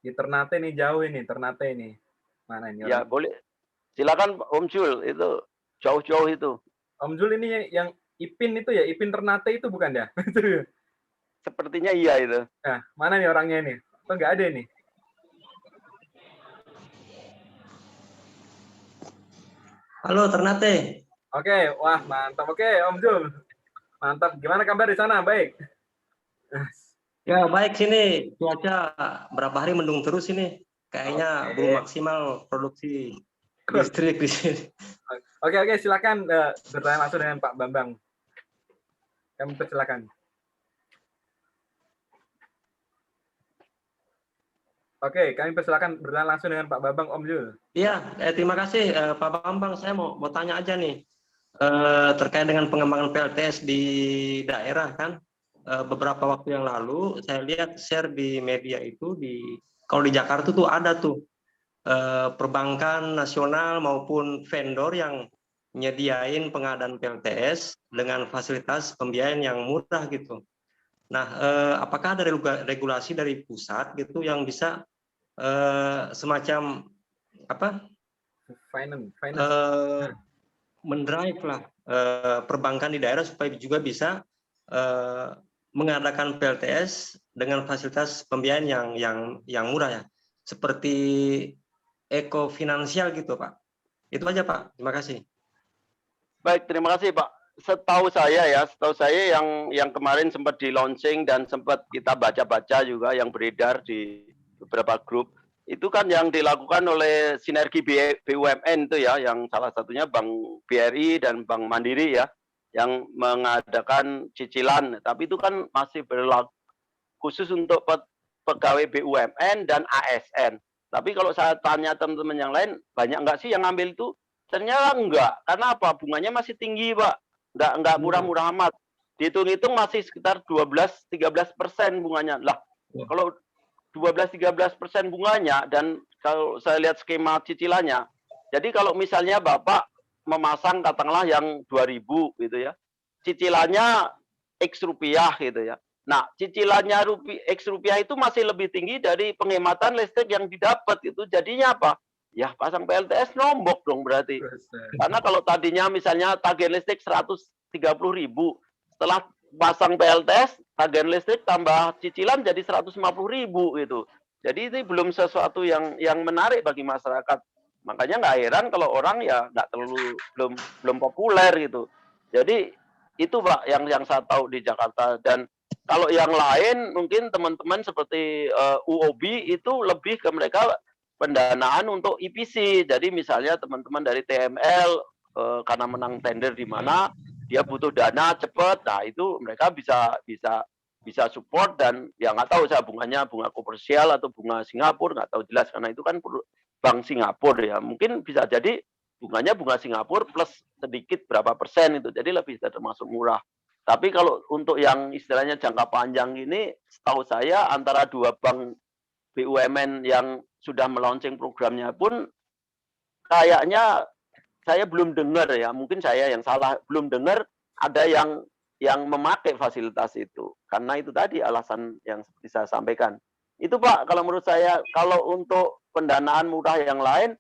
Di Ternate nih jauh ini, Ternate ini. Mana ini? Ya, boleh. Silakan Om Jul, itu jauh-jauh itu. Om Jul ini yang Ipin itu ya, Ipin Ternate itu bukan ya? Sepertinya iya itu. Nah, mana nih orangnya ini? Kok nggak ada nih? Halo Ternate. Oke, wah mantap. Oke, Om Jul. Mantap. Gimana kabar di sana? Baik. Ya baik sini. Cuaca berapa hari mendung terus ini. Kayaknya belum maksimal produksi listrik di sini. Oke, silakan bertanya langsung dengan Pak Bambang. Kami persilakan. Oke, kami persilakan bertanya langsung dengan Pak Bambang, Om Jul. Iya, terima kasih Pak Bambang. Saya mau tanya aja nih terkait dengan pengembangan PLTS di daerah kan. Beberapa waktu yang lalu saya lihat share di media itu kalau di Jakarta tuh ada tuh perbankan nasional maupun vendor yang nyediain pengadaan PLTS dengan fasilitas pembiayaan yang murah gitu. Nah, apakah ada regulasi dari pusat gitu yang bisa semacam apa? Mendrive lah perbankan di daerah supaya juga bisa mengadakan PLTS dengan fasilitas pembiayaan yang murah ya, seperti ekofinansial gitu Pak. Itu aja Pak. Terima kasih. Baik, terima kasih Pak. Setahu saya yang kemarin sempat di launching dan sempat kita baca-baca juga yang beredar di beberapa grup, itu kan yang dilakukan oleh sinergi BUMN itu ya, yang salah satunya Bank BRI dan Bank Mandiri ya, yang mengadakan cicilan. Tapi itu kan masih berlaku khusus untuk pegawai BUMN dan ASN. Tapi kalau saya tanya teman-teman yang lain, banyak nggak sih yang ngambil itu? Ternyata enggak. Karena apa? Bunganya masih tinggi, Pak. Enggak murah-murah amat. Dihitung-hitung masih sekitar 12-13% bunganya. Lah, kalau 12-13% bunganya, dan kalau saya lihat skema cicilannya, jadi kalau misalnya Bapak memasang katakanlah yang 2.000 gitu ya, cicilannya X rupiah gitu ya. Nah, cicilannya X rupiah itu masih lebih tinggi dari penghematan listrik yang didapat itu. Jadinya apa? Ya pasang PLTS nombok dong berarti. Karena kalau tadinya misalnya tagihan listrik 130.000, setelah pasang PLTS, tagihan listrik tambah cicilan jadi 150.000 gitu. Jadi ini belum sesuatu yang menarik bagi masyarakat. Makanya nggak heran kalau orang ya nggak terlalu belum populer gitu. Jadi itu Pak yang saya tahu di Jakarta. Dan kalau yang lain mungkin teman-teman seperti UOB itu lebih ke mereka pendanaan untuk EPC. Jadi misalnya teman-teman dari TML karena menang tender di mana dia butuh dana cepat, nah itu mereka bisa support. Dan ya nggak tahu saya bunganya bunga komersial atau bunga Singapura, nggak tahu jelas karena itu kan Bank Singapura ya. Mungkin bisa jadi bunganya bunga Singapura plus sedikit berapa persen itu, jadi lebih termasuk murah. Tapi kalau untuk yang istilahnya jangka panjang ini, setahu saya antara dua bank BUMN yang sudah melaunching programnya pun kayaknya saya belum dengar ya, mungkin saya yang salah, belum dengar ada yang memakai fasilitas itu. Karena itu tadi alasan yang seperti saya sampaikan. Itu Pak, kalau menurut saya, kalau untuk pendanaan murah yang lain,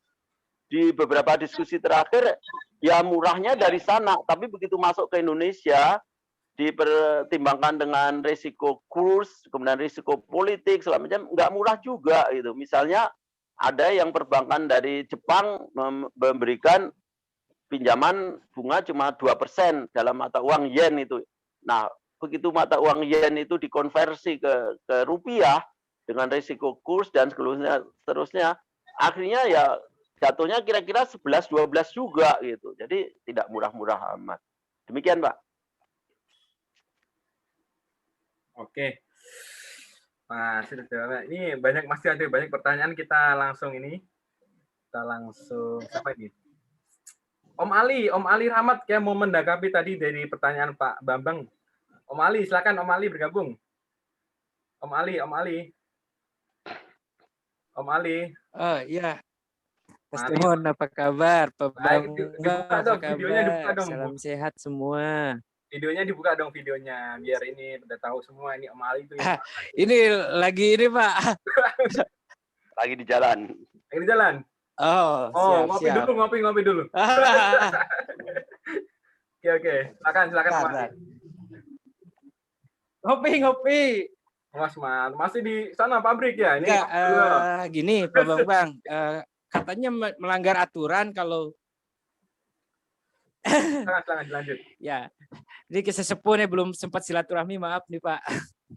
di beberapa diskusi terakhir, ya murahnya dari sana, tapi begitu masuk ke Indonesia, dipertimbangkan dengan risiko kurs, kemudian risiko politik, segala macam, nggak murah juga gitu. Misalnya ada yang perbankan dari Jepang memberikan pinjaman bunga cuma 2% dalam mata uang yen itu. Nah, begitu mata uang yen itu dikonversi ke rupiah dengan risiko kurs dan seterusnya, akhirnya ya jatuhnya kira-kira 11-12 juga gitu. Jadi tidak murah-murah amat. Demikian, Pak. Oke. Nah, ini masih ada banyak pertanyaan, kita langsung siapa ini? Om Ali Rahmat kayak mau mendakapi tadi dari pertanyaan Pak Bambang. Om Ali, silakan Om Ali bergabung. Om Ali. Oh iya. Mas Timon, apa kabar? Pak Bambang, dibuka dong, videonya dibuka dong. Salam sehat semua. Videonya dibuka dong videonya, biar ini udah tahu semua ini Om Ali itu. Ya. Ini lagi ini Pak. Lagi di jalan. Lagi di jalan. Oh, siap. Ngopi dulu. Oke. Silakan Mas. Ngopi. Mas, masih di sana pabrik ya? Ini gini Pak Bambang, katanya melanggar aturan kalau Silakan lanjut. Ya, ini kesesepuh nih belum sempat silaturahmi, maaf nih Pak.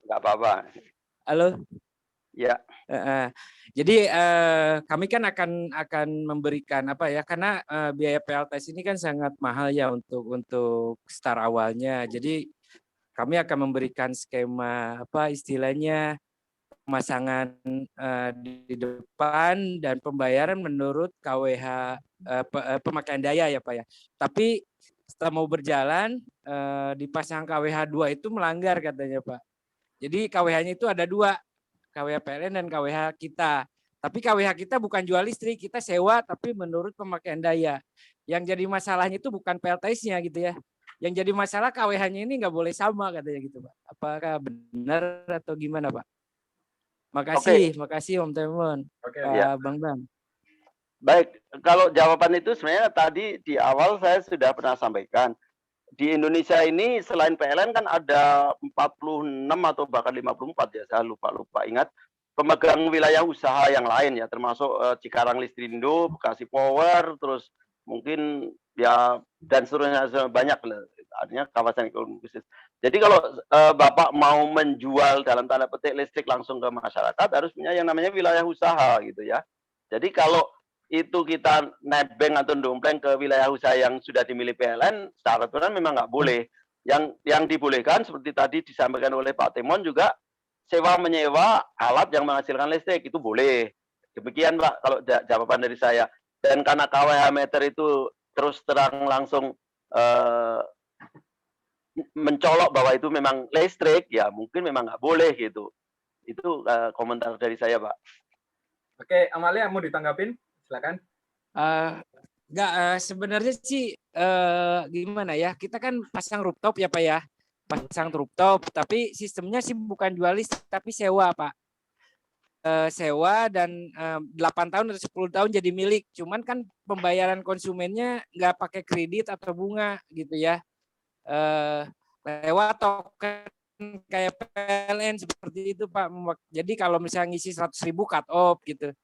Enggak apa-apa. Halo. Ya. Jadi kami kan akan memberikan apa ya, karena biaya PLTS ini kan sangat mahal ya untuk start awalnya. Jadi kami akan memberikan skema apa istilahnya pemasangan di depan dan pembayaran menurut KWH pemakaian daya ya Pak ya. Tapi setelah mau berjalan dipasang KWH 2 itu melanggar katanya Pak. Jadi KWH-nya itu ada 2, KWH PLN dan KWH kita. Tapi KWH kita bukan jual listrik, kita sewa tapi menurut pemakaian daya. Yang jadi masalahnya itu bukan PLTS-nya gitu ya. Yang jadi masalah KWH-nya ini nggak boleh sama katanya gitu Pak. Apakah benar atau gimana Pak? Makasih Om Temon. Ya. Bang. Baik, kalau jawaban itu sebenarnya tadi di awal saya sudah pernah sampaikan. Di Indonesia ini selain PLN kan ada 46 atau bahkan 54 ya, saya lupa ingat, pemegang wilayah usaha yang lain ya, termasuk Cikarang Listrindo, Bekasi Power, terus mungkin ya dan seterusnya banyak lah, artinya kawasan ekonomi khusus. Jadi kalau Bapak mau menjual dalam tanda petik listrik langsung ke masyarakat harus punya yang namanya wilayah usaha gitu ya. Jadi kalau itu kita nebeng atau dompleng ke wilayah usaha yang sudah dimiliki PLN, secara aturan memang nggak boleh. Yang dibolehkan seperti tadi disampaikan oleh Pak Temon juga sewa menyewa alat yang menghasilkan listrik itu boleh. Demikian Pak kalau jawaban dari saya. Dan karena KWH meter itu terus terang langsung mencolok bahwa itu memang listrik, ya mungkin memang nggak boleh gitu. Itu komentar dari saya, Pak. Oke, Amalia mau ditanggapin? Silakan. Sebenarnya sih gimana ya? Kita kan pasang rooftop ya Pak ya, pasang rooftop. Tapi sistemnya sih bukan jual listrik, tapi sewa Pak. Sewa dan 8 tahun atau 10 tahun jadi milik. Cuman kan pembayaran konsumennya nggak pakai kredit atau bunga gitu ya. Lewat token kayak PLN seperti itu Pak. Jadi kalau misalnya ngisi 100.000 cut off gitu.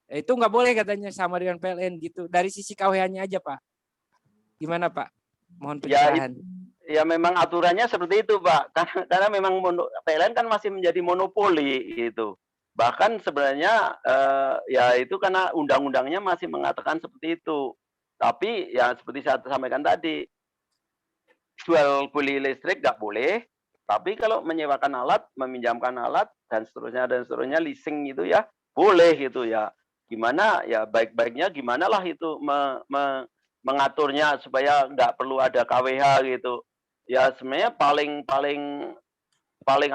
Itu nggak boleh katanya sama dengan PLN gitu. Dari sisi KWH-nya aja Pak. Gimana Pak? Mohon pencerahan. Ya memang aturannya seperti itu Pak. Karena memang PLN kan masih menjadi monopoli gitu. Bahkan sebenarnya ya itu karena undang-undangnya masih mengatakan seperti itu. Tapi ya seperti saya sampaikan tadi, jual beli listrik nggak boleh. Tapi kalau menyewakan alat, meminjamkan alat dan seterusnya leasing itu ya boleh gitu ya. Gimana ya baik-baiknya gimana lah itu mengaturnya supaya nggak perlu ada KWH gitu. Ya sebenarnya paling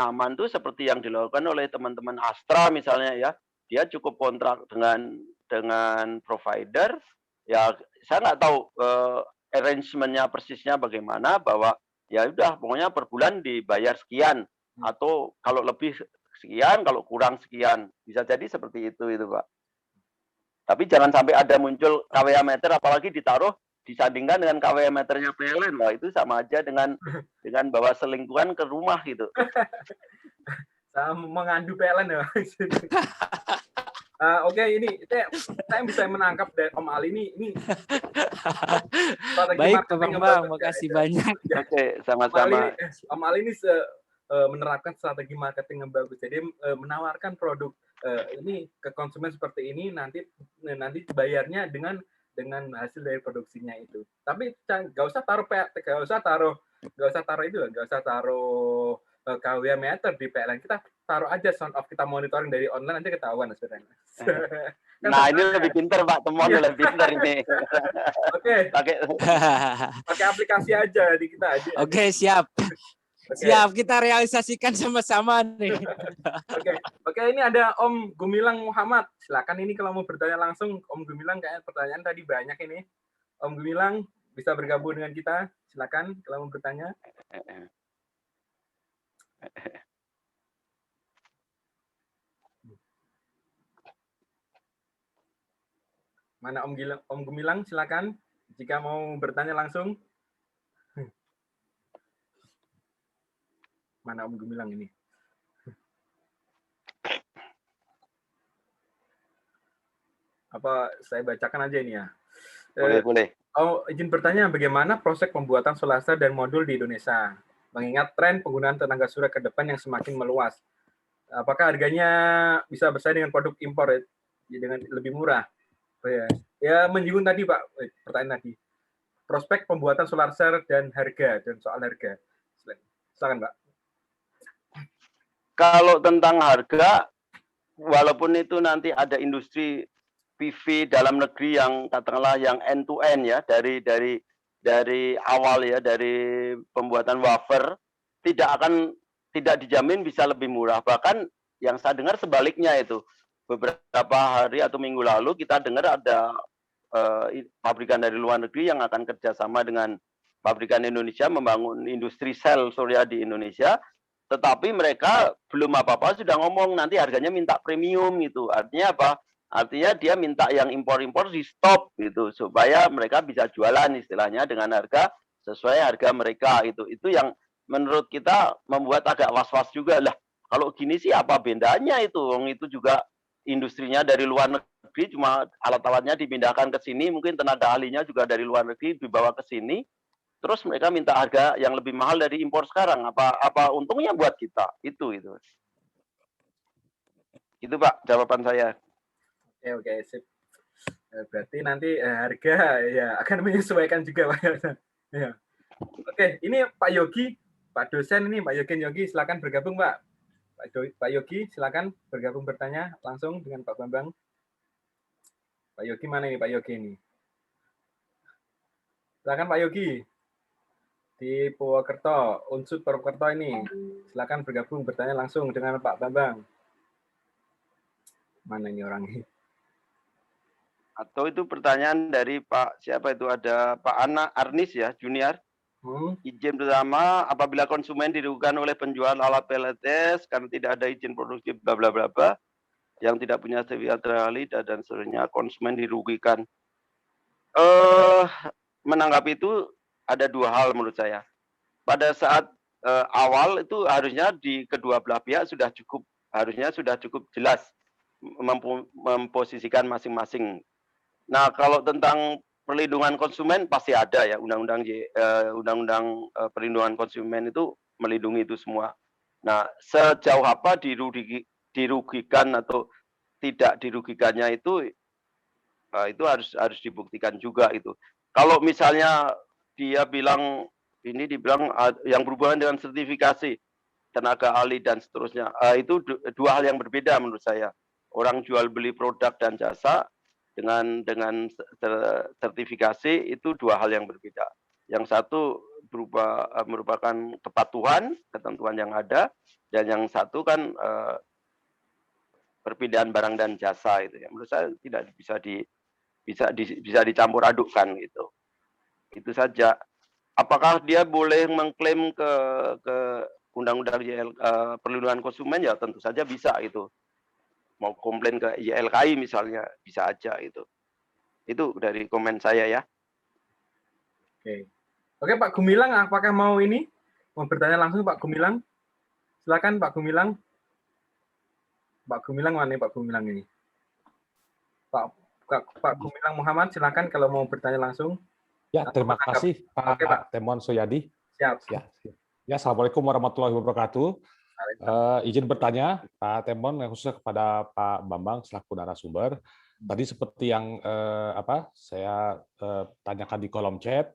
aman tuh seperti yang dilakukan oleh teman-teman Astra misalnya ya. Dia cukup kontrak dengan provider. Ya saya nggak tahu arrangement-nya persisnya bagaimana, bahwa ya udah pokoknya per bulan dibayar sekian atau kalau lebih sekian, kalau kurang sekian. Bisa jadi seperti itu Pak. Tapi jangan sampai ada muncul KWH meter apalagi ditaruh disandingkan dengan KWH meternya PLN. Wah, itu sama aja dengan bawa selingkuhan ke rumah gitu. Sama mengandu PLN ya. Oke, ini saya bisa menangkap dari Om Ali ini baik Pak Bambang, makasih banyak. Oke, sama-sama. Om Ali ini menerapkan strategi marketing yang bagus. Jadi menawarkan produk ini ke konsumen seperti ini, nanti bayarnya dengan hasil dari produksinya itu. Tapi nggak usah taruh KWH meter di PLN. Kita taruh aja sound off, kita monitoring dari online nanti ketahuan sebenarnya. Nah, ini lebih pintar Pak Temon, lebih pintar ini. Oke. Pakai aplikasi aja di kita aja. Oke, siap. Siap, kita realisasikan sama-sama nih. Oke, ini ada Om Gumilang Muhammad. Silakan ini kalau mau bertanya langsung, Om Gumilang, kayaknya pertanyaan tadi banyak ini. Om Gumilang bisa bergabung dengan kita. Silakan kalau mau bertanya. Mana Om Gumilang, silakan jika mau bertanya langsung. Mana Om Gumilang ini? Apa saya bacakan aja ini ya? Boleh. Oh, izin bertanya, bagaimana proses pembuatan solar cell dan modul di Indonesia? Mengingat tren penggunaan tenaga surya ke depan yang semakin meluas. Apakah harganya bisa bersaing dengan produk impor dengan lebih murah? Ya menyinggung tadi Pak, pertanyaan tadi. Prospek pembuatan solar cell dan harga, dan soal harga. Silakan Pak. Kalau tentang harga, walaupun itu nanti ada industri PV dalam negeri yang katakanlah yang end to end ya, dari awal ya, dari pembuatan wafer, tidak dijamin bisa lebih murah. Bahkan yang saya dengar sebaliknya itu. Beberapa hari atau minggu lalu kita dengar ada pabrikan dari luar negeri yang akan kerjasama dengan pabrikan Indonesia membangun industri sel surya di Indonesia. Tetapi mereka belum apa-apa sudah ngomong nanti harganya minta premium gitu. Artinya apa? Artinya dia minta yang impor-impor di stop gitu supaya mereka bisa jualan istilahnya dengan harga sesuai harga mereka itu. Itu yang menurut kita membuat agak was-was juga lah. Kalau gini sih apa bedanya itu? Itu juga industrinya dari luar negeri, cuma alat-alatnya dipindahkan ke sini, mungkin tenaga ahlinya juga dari luar negeri dibawa ke sini, terus mereka minta harga yang lebih mahal dari impor sekarang. Apa untungnya buat kita? Itu. Itu Pak jawaban saya. Oke, sip. Berarti nanti harga ya akan menyesuaikan juga Pak. Ya. Oke, ini Pak Yogi, Pak dosen ini Pak Yogi, silakan bergabung Pak. Pak Yogi, silakan bergabung bertanya langsung dengan Pak Bambang. Pak Yogi mana ini Pak Yogi ini? Silakan Pak Yogi. Di Purwokerto, Unsur Purwokerto ini. Silakan bergabung bertanya langsung dengan Pak Bambang. Mana ini orangnya? Atau itu pertanyaan dari Pak siapa itu, ada Pak Arnis ya, Junior. Izin pertama, apabila konsumen dirugikan oleh penjual alat PLTS karena tidak ada izin produksi bla bla bla bla, yang tidak punya sertifikat ahli dan seterusnya, konsumen dirugikan. Menanggapi itu ada dua hal menurut saya. Pada saat awal itu harusnya di kedua belah pihak sudah cukup jelas memposisikan masing-masing. Nah, kalau tentang perlindungan konsumen pasti ada ya, undang-undang perlindungan konsumen itu melindungi itu semua. Nah, sejauh apa dirugikan atau tidak dirugikannya itu harus dibuktikan juga itu. Kalau misalnya dia bilang yang berhubungan dengan sertifikasi tenaga ahli dan seterusnya, itu dua hal yang berbeda menurut saya. Orang jual beli produk dan jasa dengan sertifikasi itu dua hal yang berbeda. Yang satu merupakan kepatuhan ketentuan yang ada, dan yang satu kan perpindahan barang dan jasa itu ya. Menurut saya tidak bisa dicampur adukkan gitu. Itu saja. Apakah dia boleh mengklaim ke undang-undang perlindungan konsumen? Ya tentu saja bisa itu. Mau komplain ke YLKI misalnya, bisa aja itu. Itu dari komen saya ya. Oke Pak Gumilang, apakah mau bertanya langsung Pak Gumilang? Silakan Pak Gumilang. Pak Gumilang mana Pak Gumilang ini? Pak Gumilang Muhammad, silakan kalau mau bertanya langsung. Ya, terima kasih Pak Temon Suyadi. Siap. Ya, Assalamualaikum warahmatullahi wabarakatuh. Izin bertanya Pak Temon, khususnya kepada Pak Bambang selaku narasumber. Tadi seperti yang saya tanyakan di kolom chat,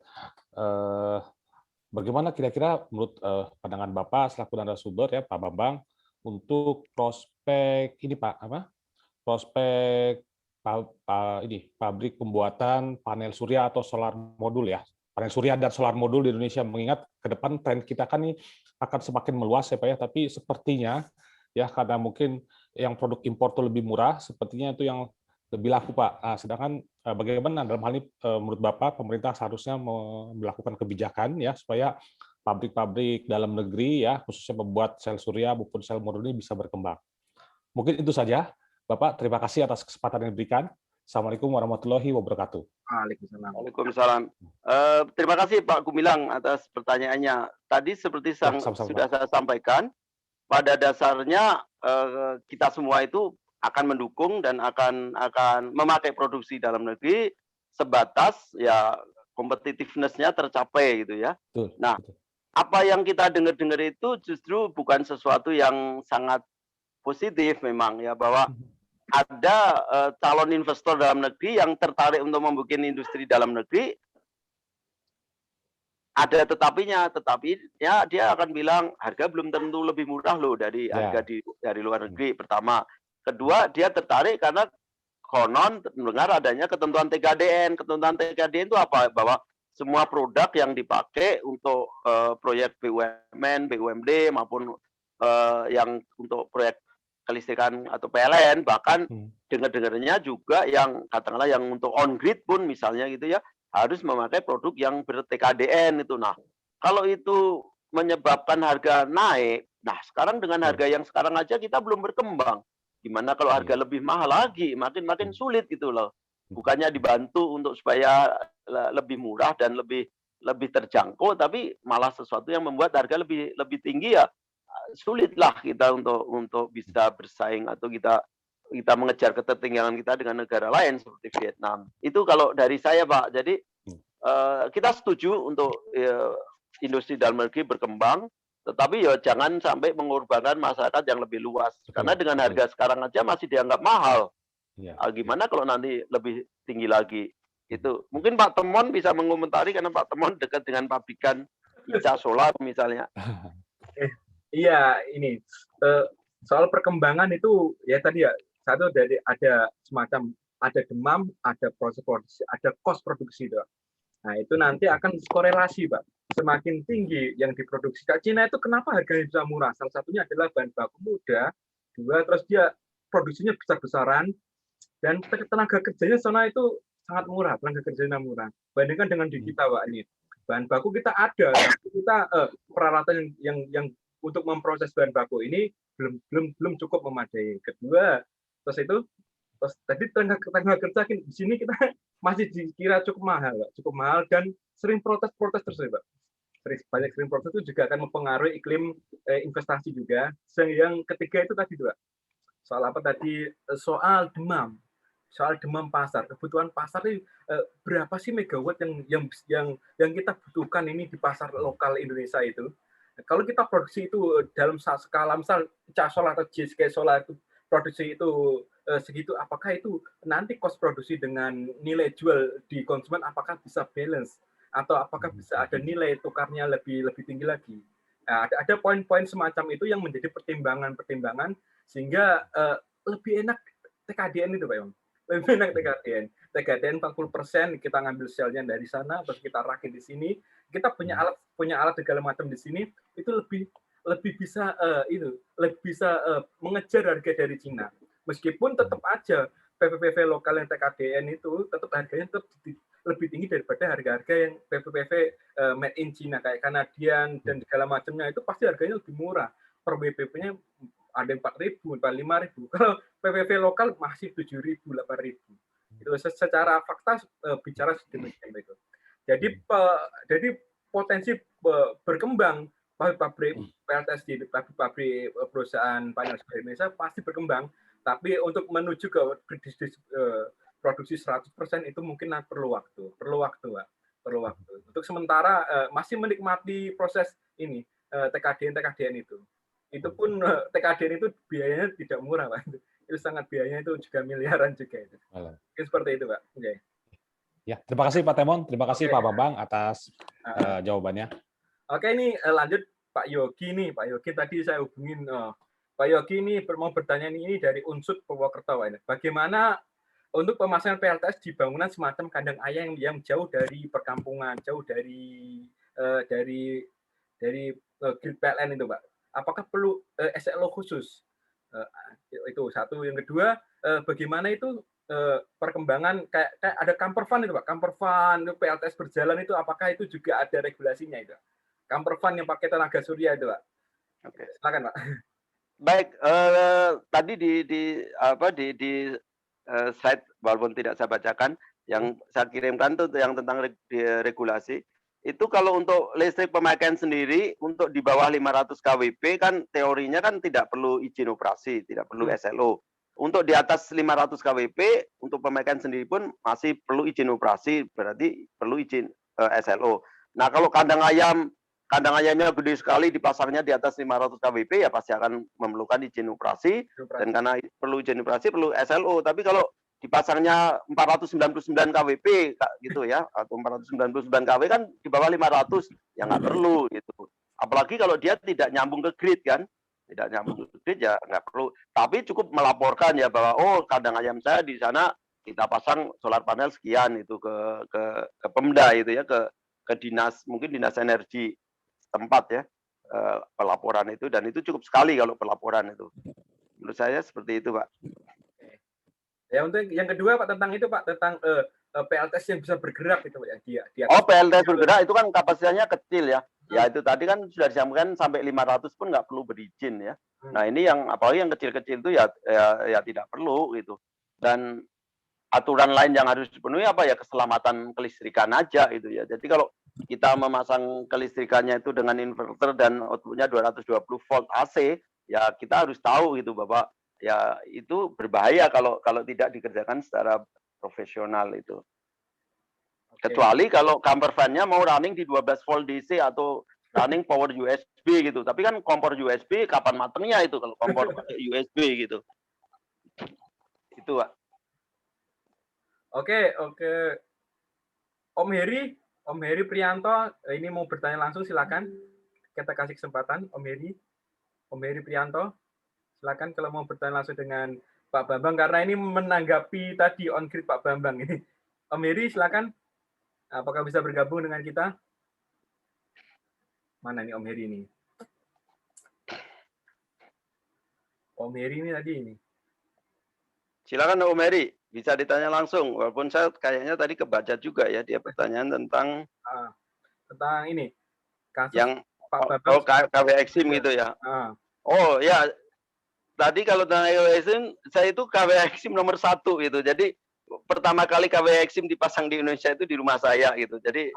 bagaimana kira-kira menurut pandangan Bapak selaku narasumber ya Pak Bambang untuk prospek ini prospek pabrik pembuatan panel surya atau solar modul ya, panel surya dan solar modul di Indonesia, mengingat ke depan tren kita kan ini akan semakin meluas ya Pak ya, tapi sepertinya ya karena mungkin yang produk impor itu lebih murah, sepertinya itu yang lebih laku Pak. Nah, sedangkan bagaimana dalam hal ini menurut Bapak pemerintah seharusnya melakukan kebijakan ya supaya pabrik-pabrik dalam negeri ya khususnya membuat sel surya maupun sel modul ini bisa berkembang. Mungkin itu saja. Bapak, terima kasih atas kesempatan yang diberikan. Assalamualaikum warahmatullahi wabarakatuh. Waalaikumsalam. Terima kasih Pak Gumilang atas pertanyaannya. Tadi seperti sudah saya sampaikan, pada dasarnya kita semua itu akan mendukung dan akan memakai produksi dalam negeri sebatas ya competitiveness-nya tercapai gitu ya. Nah, apa yang kita dengar-dengar itu justru bukan sesuatu yang sangat positif memang ya, bahwa ada calon investor dalam negeri yang tertarik untuk membuat industri dalam negeri, ada tetapinya dia akan bilang harga belum tentu lebih murah loh dari harga dari luar negeri. Pertama, kedua dia tertarik karena konon mendengar adanya ketentuan TKDN. Ketentuan TKDN itu apa? Bahwa semua produk yang dipakai untuk proyek BUMN, BUMD maupun yang untuk proyek kelistrikan atau PLN, bahkan dengar-dengarnya juga yang katakanlah yang untuk on grid pun misalnya gitu ya, harus memakai produk yang ber-TKDN itu. Nah, kalau itu menyebabkan harga naik, nah sekarang dengan harga yang sekarang aja kita belum berkembang. Gimana kalau harga lebih mahal lagi, makin sulit gitu loh. Bukannya dibantu untuk supaya lebih murah dan lebih terjangkau, tapi malah sesuatu yang membuat harga lebih tinggi ya. Sulitlah kita untuk bisa bersaing atau kita kita mengejar ketertinggalan kita dengan negara lain seperti Vietnam. Itu kalau dari saya, Pak. Jadi kita setuju untuk industri dalam negeri berkembang, tetapi ya jangan sampai mengorbankan masyarakat yang lebih luas. Karena dengan harga sekarang aja masih dianggap mahal. Gimana kalau nanti lebih tinggi lagi? Itu mungkin Pak Temon bisa mengomentari karena Pak Temon dekat dengan pabrikan Ica Solar misalnya. Iya, ini soal perkembangan itu ya tadi ya, satu dari ada semacam ada demand, ada proses produksi, ada cost produksi itu. Nah, itu nanti akan korelasi, Pak. Semakin tinggi yang diproduksi. Kak Cina itu kenapa harganya bisa murah? Salah satunya adalah bahan baku mudah, dua, terus dia produksinya besar-besaran, dan tenaga kerjanya sana itu sangat murah, tenaga kerjanya murah. Bandingkan dengan di kita, Pak, ini. Bahan baku kita ada, tapi kita peralatan yang untuk memproses bahan baku ini belum cukup memadai. Kedua, terus tadi tenaga kerja di sini kita masih dikira cukup mahal dan sering protes terus ya, Pak. Sering protes itu juga akan mempengaruhi iklim investasi juga. Yang ketiga itu tadi, Pak. Soal apa tadi? Soal demam pasar, kebutuhan pasar ini berapa sih megawatt yang kita butuhkan ini di pasar lokal Indonesia itu? Kalau kita produksi itu dalam skala misal Casol atau JSK Solar itu produksi itu segitu, apakah itu nanti cost produksi dengan nilai jual di konsumen apakah bisa balance atau apakah bisa ada nilai tukarnya lebih tinggi lagi? Nah, ada poin-poin semacam itu yang menjadi pertimbangan sehingga lebih enak TKDN itu, Pak Yong. Lebih enak TKDN 40% kita ngambil selnya dari sana terus kita rakit di sini, kita punya alat segala macam di sini, itu lebih bisa mengejar harga dari Cina. Meskipun tetap aja PV lokal yang TKDN itu tetap harganya lebih tinggi daripada harga-harga yang PV made in China kayak Kanadian dan segala macamnya, itu pasti harganya lebih murah. Per WPP-nya ada 4.000, 5.000. Kalau PVV lokal masih 7.000, 8.000. Itu secara fakta bicara sedemikian itu. Jadi potensi berkembang pabrik PLTS di pabrik perusahaan panel di Indonesia pasti berkembang. Tapi untuk menuju ke produksi 100% itu mungkin perlu waktu, Pak. Perlu waktu. Untuk sementara masih menikmati proses ini TKDN itu. Itu pun TKDN itu biayanya tidak murah, Pak. Itu sangat biayanya itu juga miliaran juga itu. Seperti itu, Pak. Okay. Ya, terima kasih Pak Temon, terima kasih Pak Bambang atas jawabannya. Oke, ini lanjut Pak Yogi nih. Pak Yogi tadi saya hubungin Pak Yogi ini mau bertanya ini dari Unsud Purwokerto, Pak. Bagaimana untuk pemasangan PLTS di bangunan semacam kandang ayam yang jauh dari perkampungan, jauh dari grid PLN itu, Pak? Apakah perlu SLO khusus? Itu satu. Yang kedua, bagaimana itu perkembangan kayak ada camper van itu, Pak? Camper van itu PLTS berjalan itu, apakah itu juga ada regulasinya itu? Camper van yang pakai tenaga surya itu, Pak? Oke, silakan, Pak. Baik, tadi di slide walaupun tidak saya bacakan, yang saya kirimkan itu yang tentang regulasi. Itu kalau untuk listrik pemakaian sendiri untuk di bawah 500 kWp kan teorinya kan tidak perlu izin operasi, tidak perlu SLO. Untuk di atas 500 kWp untuk pemakaian sendiri pun masih perlu izin operasi, berarti perlu izin SLO. Nah, kalau kandang ayamnya gede sekali, dipasangnya di atas 500 kWp ya pasti akan memerlukan izin operasi, dan karena perlu izin operasi perlu SLO. Tapi kalau dipasangnya 499 kWp gitu ya, atau 499 kW kan di bawah 500 ya nggak perlu gitu. Apalagi kalau dia tidak nyambung ke grid kan, tidak nyambung ke grid ya nggak perlu. Tapi cukup melaporkan ya bahwa oh kandang ayam saya di sana kita pasang solar panel sekian itu ke Pemda itu ya, ke dinas, mungkin dinas energi tempat ya, pelaporan itu, dan itu cukup sekali kalau pelaporan itu. Menurut saya seperti itu, Pak. Ya, untuk yang kedua, Pak, tentang itu, Pak, tentang PLTS yang bisa bergerak itu, Pak, ya. Oh, PLTS bergerak itu kan kapasitasnya kecil ya. Ya itu tadi kan sudah disampaikan sampai 500 pun nggak perlu berizin ya. Nah, ini yang apalagi yang kecil-kecil itu ya tidak perlu gitu. Dan aturan lain yang harus dipenuhi apa ya, keselamatan kelistrikan aja gitu ya. Jadi kalau kita memasang kelistrikannya itu dengan inverter dan outputnya 220 volt AC, ya kita harus tahu gitu Bapak, ya itu berbahaya kalau tidak dikerjakan secara profesional itu. Kecuali kalau camper van-nya mau running di 12 volt DC atau running power USB gitu. Tapi kan kompor USB kapan matengnya itu kalau kompor USB gitu. Itu, Pak. Oke. Om Heri Prianto, ini mau bertanya langsung, silakan. Kita kasih kesempatan, Om Heri Prianto, silakan kalau mau bertanya langsung dengan Pak Bambang, karena ini menanggapi tadi on grid Pak Bambang ini. Om Heri, silakan. Apakah bisa bergabung dengan kita? Mana nih Om Heri ini? Om Heri ini tadi ini. Silakan Om Heri, bisa ditanya langsung. Walaupun saya kayaknya tadi kebaca juga ya dia pertanyaan tentang ini kasus yang Pak Bambang. KW Exim gitu ya. Oh ya, tadi kalau tentang KW Exim, saya itu KW Exim nomor 1 gitu. Jadi pertama kali KW Exim dipasang di Indonesia itu di rumah saya gitu. Jadi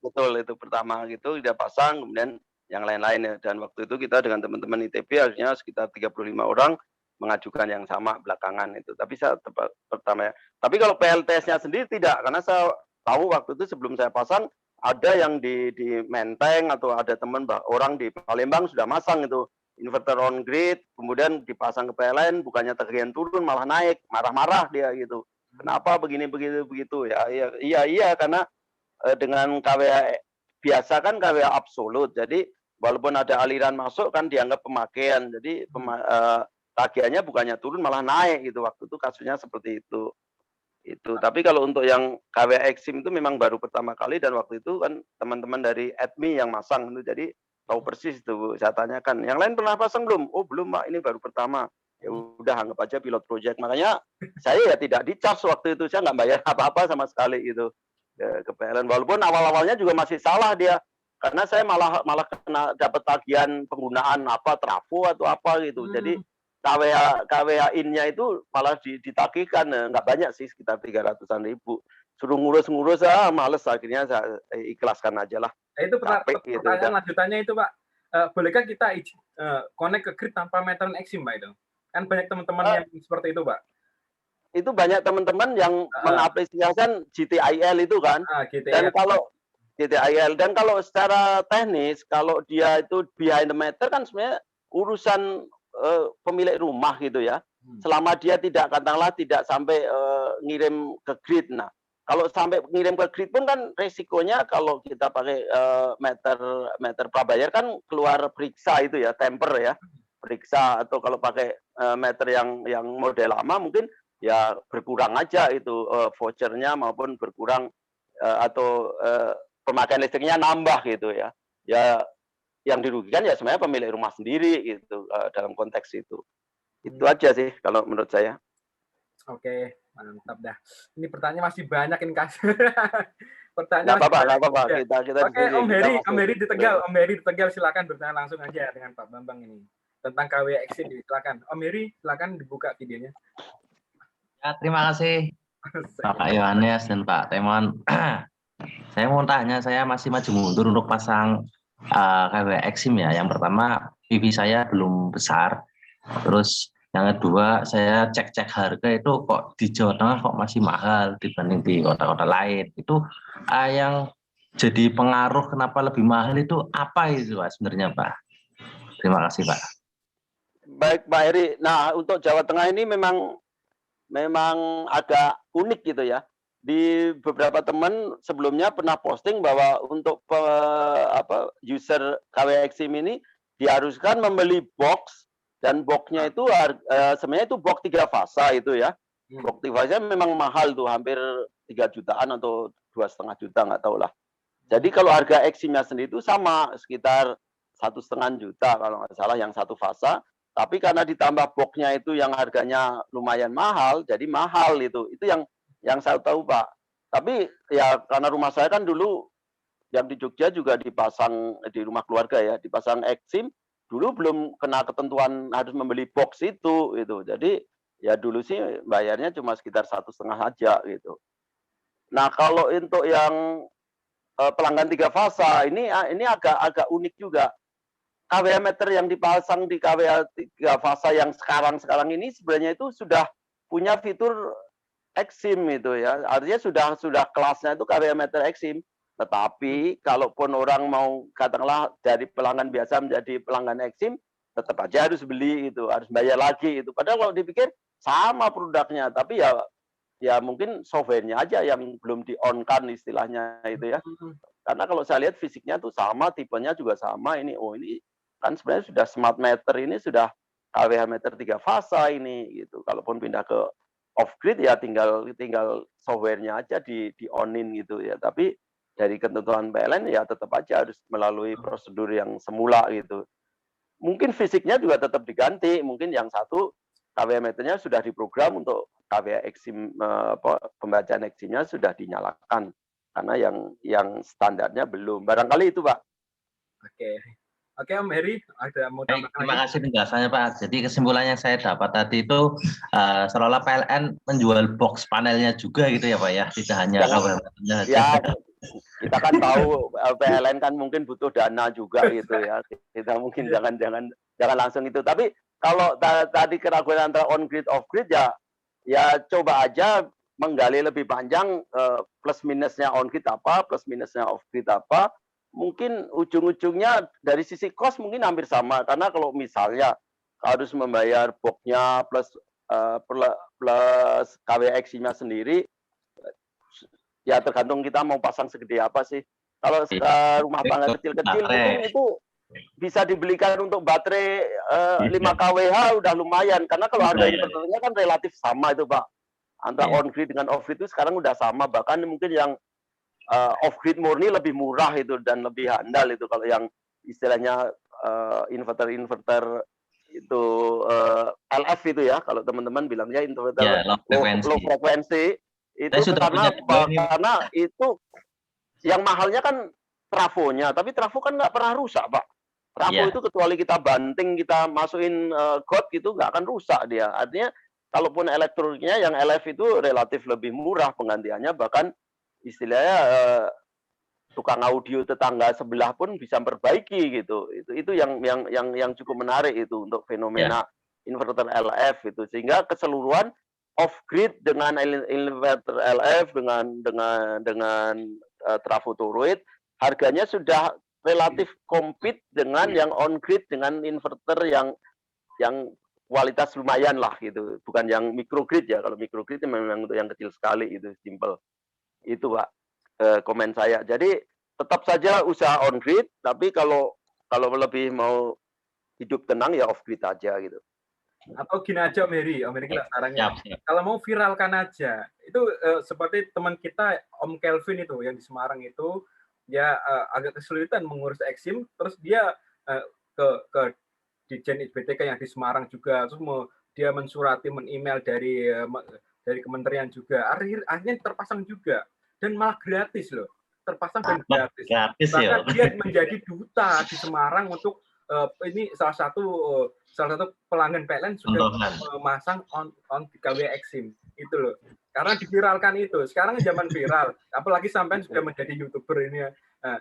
betul itu pertama gitu dia pasang, kemudian yang lain-lain ya. Dan waktu itu kita dengan teman-teman ITB akhirnya sekitar 35 orang mengajukan yang sama belakangan itu. Tapi saya pertama ya. Tapi kalau PLTS-nya sendiri tidak, karena saya tahu waktu itu sebelum saya pasang ada yang di Menteng atau ada teman orang di Palembang sudah masang itu inverter on grid, kemudian dipasang ke PLN, bukannya tagihan turun malah naik, marah-marah dia gitu. Kenapa begini begitu ya? Iya karena dengan KWA biasa kan KWA absolut. Jadi walaupun ada aliran masuk kan dianggap pemakaian. Jadi tagihannya bukannya turun malah naik gitu. Waktu itu kasusnya seperti itu. Tapi kalau untuk yang KWA Exim itu memang baru pertama kali, dan waktu itu kan teman-teman dari ADMI yang masang itu, jadi tahu persis itu. Saya tanyakan, yang lain pernah pasang belum? Oh belum Pak, ini baru pertama. Ya udah anggap aja pilot project. Makanya saya ya tidak di-charge waktu itu, saya nggak bayar apa-apa sama sekali gitu ke PLN. Walaupun awal-awalnya juga masih salah dia, karena saya malah kena dapat tagihan penggunaan trafo atau apa gitu. Jadi KWA in-nya itu malah ditagihkan, nggak banyak sih, sekitar 300-an ribu. Suruh ngurus males, akhirnya saya ikhlaskan aja lah. Itu pertanyaan lanjutannya itu Pak, bolehkah kita connect ke grid tanpa meteran Exim Pak itu? Kan banyak teman-teman yang seperti itu Pak. Itu banyak teman-teman yang mengapresiasikan GTIL itu kan. Dan kalau secara teknis, kalau dia itu behind the meter kan sebenarnya urusan pemilik rumah gitu ya. Selama dia tidak sampai ngirim ke grid. Nah, kalau sampai ngirim ke grid pun kan resikonya kalau kita pakai meter prabayar kan keluar periksa itu ya, temper ya, periksa. Atau kalau pakai meter yang model lama mungkin ya berkurang aja itu vouchernya, maupun berkurang atau pemakaian listriknya nambah gitu ya. Ya yang dirugikan ya sebenarnya pemilik rumah sendiri gitu dalam konteks itu. Itu aja sih kalau menurut saya. Oke, mantap dah. Ini pertanyaan masih banyak ini kasih. Pertanyaan. Nggak apa-apa. Kita Oke, Om Heri di Tegal, silakan bertanya langsung aja dengan Pak Bambang ini tentang KWA Exim. Silakan, Om Heri, silakan dibuka videonya. Ya, terima kasih Pak Yohanes dan Pak Temon. Saya mau tanya, saya masih maju mundur untuk pasang KWA Exim ya. Yang pertama, PV saya belum besar. Terus yang kedua, saya cek harga itu kok di Jawa Tengah kok masih mahal dibanding di kota-kota lain. Itu yang jadi pengaruh kenapa lebih mahal itu apa itu Pak sebenarnya Pak? Terima kasih Pak. Baik Pak Heri. Nah, untuk Jawa Tengah ini memang agak unik gitu ya. Di beberapa teman sebelumnya pernah posting bahwa untuk user KWA Exim ini diharuskan membeli box, dan boxnya itu sebenarnya itu box 3 fasa itu ya. Box 3 fasa memang mahal tuh, hampir 3 jutaan atau 2,5 juta, nggak tahu lah. Jadi kalau harga Eximnya sendiri itu sama, sekitar 1,5 juta kalau nggak salah yang 1 fasa. Tapi karena ditambah boxnya itu yang harganya lumayan mahal, jadi mahal itu. Itu yang saya tahu Pak. Tapi ya karena rumah saya kan dulu yang di Jogja juga dipasang di rumah keluarga ya, dipasang Exim. Dulu belum kena ketentuan harus membeli box itu gitu. Jadi ya dulu sih bayarnya cuma sekitar 1,5 aja gitu. Nah, kalau untuk yang pelanggan 3 fasa ini agak unik juga. KWH meter yang dipasang di KWH 3 fasa yang sekarang ini sebenarnya itu sudah punya fitur Exim itu ya. Artinya sudah kelasnya itu KWH meter Exim. Tetapi kalaupun orang mau katakanlah dari pelanggan biasa menjadi pelanggan Exim, tetap aja harus beli itu, harus bayar lagi itu. Padahal kalau dipikir sama produknya, tapi ya mungkin softwarenya aja yang belum di-on-kan istilahnya itu ya. Karena kalau saya lihat fisiknya tuh sama, tipenya juga sama. Ini kan sebenarnya sudah smart meter, ini sudah KWH meter 3 fasa ini gitu. Kalaupun pindah ke off grid ya tinggal softwarenya aja di-on-in gitu ya. Tapi dari ketentuan PLN ya tetap aja harus melalui prosedur yang semula gitu. Mungkin fisiknya juga tetap diganti. Mungkin yang satu KWH meternya sudah diprogram untuk KWH Exim, pembacaan Eximnya sudah dinyalakan. Karena yang standarnya belum. Barangkali itu, Pak. Oke, Om Heri, ada mau tambahkan? Terima kasih penjelasannya, Pak. Jadi kesimpulannya saya dapat tadi itu seolah-olah PLN menjual box panelnya juga gitu ya, Pak ya, tidak hanya KWH meternya. Ya, kita kan tahu PLN kan mungkin butuh dana juga gitu ya. Kita mungkin jangan langsung itu. Tapi kalau tadi keraguan antara on grid off grid ya coba aja menggali lebih panjang plus minusnya on grid apa, plus minusnya off grid apa. Mungkin ujung-ujungnya dari sisi cost mungkin hampir sama, karena kalau misalnya harus membayar boxnya plus KWH Exim-nya sendiri, ya tergantung kita mau pasang segede apa sih. Kalau rumah tangga kecil-kecil itu bisa dibelikan untuk baterai 5 kWh udah lumayan, karena kalau harga inverternya kan relatif sama itu, Pak. Antara on grid dengan off grid itu sekarang udah sama, bahkan mungkin yang off grid murni lebih murah itu dan lebih handal itu. Kalau yang istilahnya inverter itu LF itu ya, kalau teman-teman bilangnya inverter low frekuensi itu karena itu yang mahalnya kan trafonya, tapi trafo kan nggak pernah rusak, Pak. Trafo itu kecuali kita banting, kita masukin got gitu nggak akan rusak dia. Artinya kalaupun elektroniknya yang LF itu relatif lebih murah penggantiannya, bahkan istilahnya tukang audio tetangga sebelah pun bisa memperbaiki gitu. Itu yang cukup menarik itu untuk fenomena inverter LF itu, sehingga keseluruhan off grid dengan inverter LF dengan trafo toroid harganya sudah relatif compete dengan yang on grid dengan inverter yang kualitas lumayan lah gitu, bukan yang microgrid ya. Kalau microgrid memang untuk yang kecil sekali itu, simple. Itu, Pak, komen saya. Jadi tetap saja usaha on grid, tapi kalau lebih mau hidup tenang ya off grid aja gitu. Atau gini aja, Om Heri kita sarannya. Kalau mau viralkan aja, itu seperti teman kita Om Kelvin itu yang di Semarang itu, dia agak kesulitan mengurus Exim, terus dia ke Ditjen IBTK yang di Semarang juga, terus dia mensurati, men-email dari kementerian juga, akhirnya terpasang juga, dan malah gratis loh, terpasang dan gratis. Bahkan dia menjadi duta di Semarang untuk ini salah satu pelanggan PLN sudah memasang on KWH Exim itu loh, karena diviralkan itu. Sekarang zaman viral, apalagi sampai sudah menjadi YouTuber ini ya. Nah,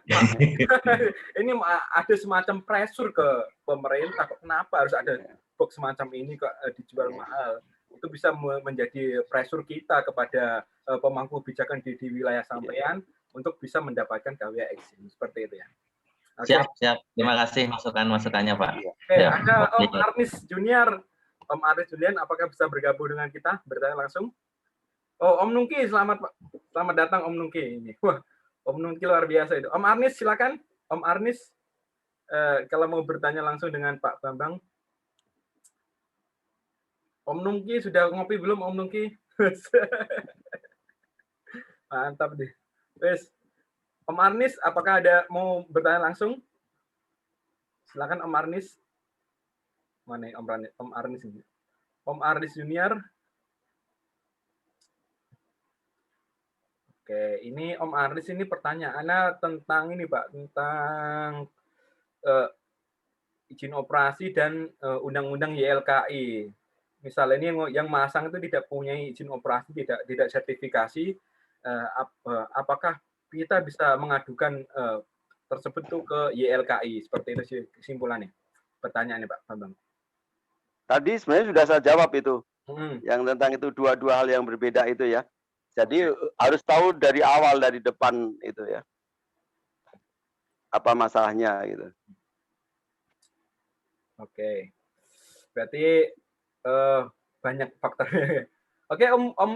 ini ada semacam pressure ke pemerintah, kok kenapa harus ada box semacam ini kok dijual mahal. Itu bisa menjadi pressure kita kepada pemangku kebijakan di wilayah sampean untuk bisa mendapatkan KWH Exim seperti itu ya. Okay. Siap. Terima kasih masukannya, Pak. Ada Om Arnis Junior. Om Arnis Junior, apakah bisa bergabung dengan kita? Bertanya langsung. Oh, Om Nungki, selamat datang Om Nungki ini. Wah, Om Nungki luar biasa itu. Om Arnis, silakan. Om Arnis, kalau mau bertanya langsung dengan Pak Bambang. Om Nungki sudah ngopi belum, Om Nungki? Mantap deh. Wes. Om Arnis, apakah ada mau bertanya langsung? Silakan Om Arnis. Mana Om Arnis ini? Om Arnis Junior. Oke, ini Om Arnis ini pertanyaannya tentang ini, Pak, tentang izin operasi dan undang-undang YLKI. Misalnya ini yang masang itu tidak punya izin operasi, tidak sertifikasi, apakah kita bisa mengadukan tersebut tuh ke YLKI. Seperti itu sih kesimpulannya. Pertanyaannya Pak Bambang. Tadi sebenarnya sudah saya jawab itu. Hmm. Yang tentang itu dua hal yang berbeda itu ya. Jadi harus tahu dari awal, dari depan itu ya. Apa masalahnya gitu. Oke. Berarti banyak faktornya. Oke, Om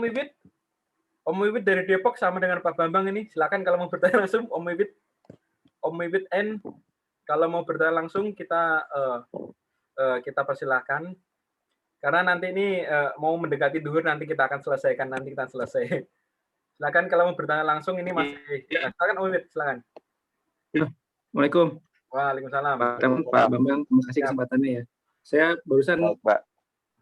Wiwit dari Depok sama dengan Pak Bambang ini. Silakan kalau mau bertanya langsung Om Wiwit N. Kalau mau bertanya langsung kita persilahkan. Karena nanti ini mau mendekati duhur, nanti kita akan selesaikan, nanti kita selesai. Silakan kalau mau bertanya langsung ini masih. Silakan Om Wiwit, silakan. Assalamualaikum. Waalaikumsalam. Pak Bambang, terima kasih kesempatannya ya. Saya barusan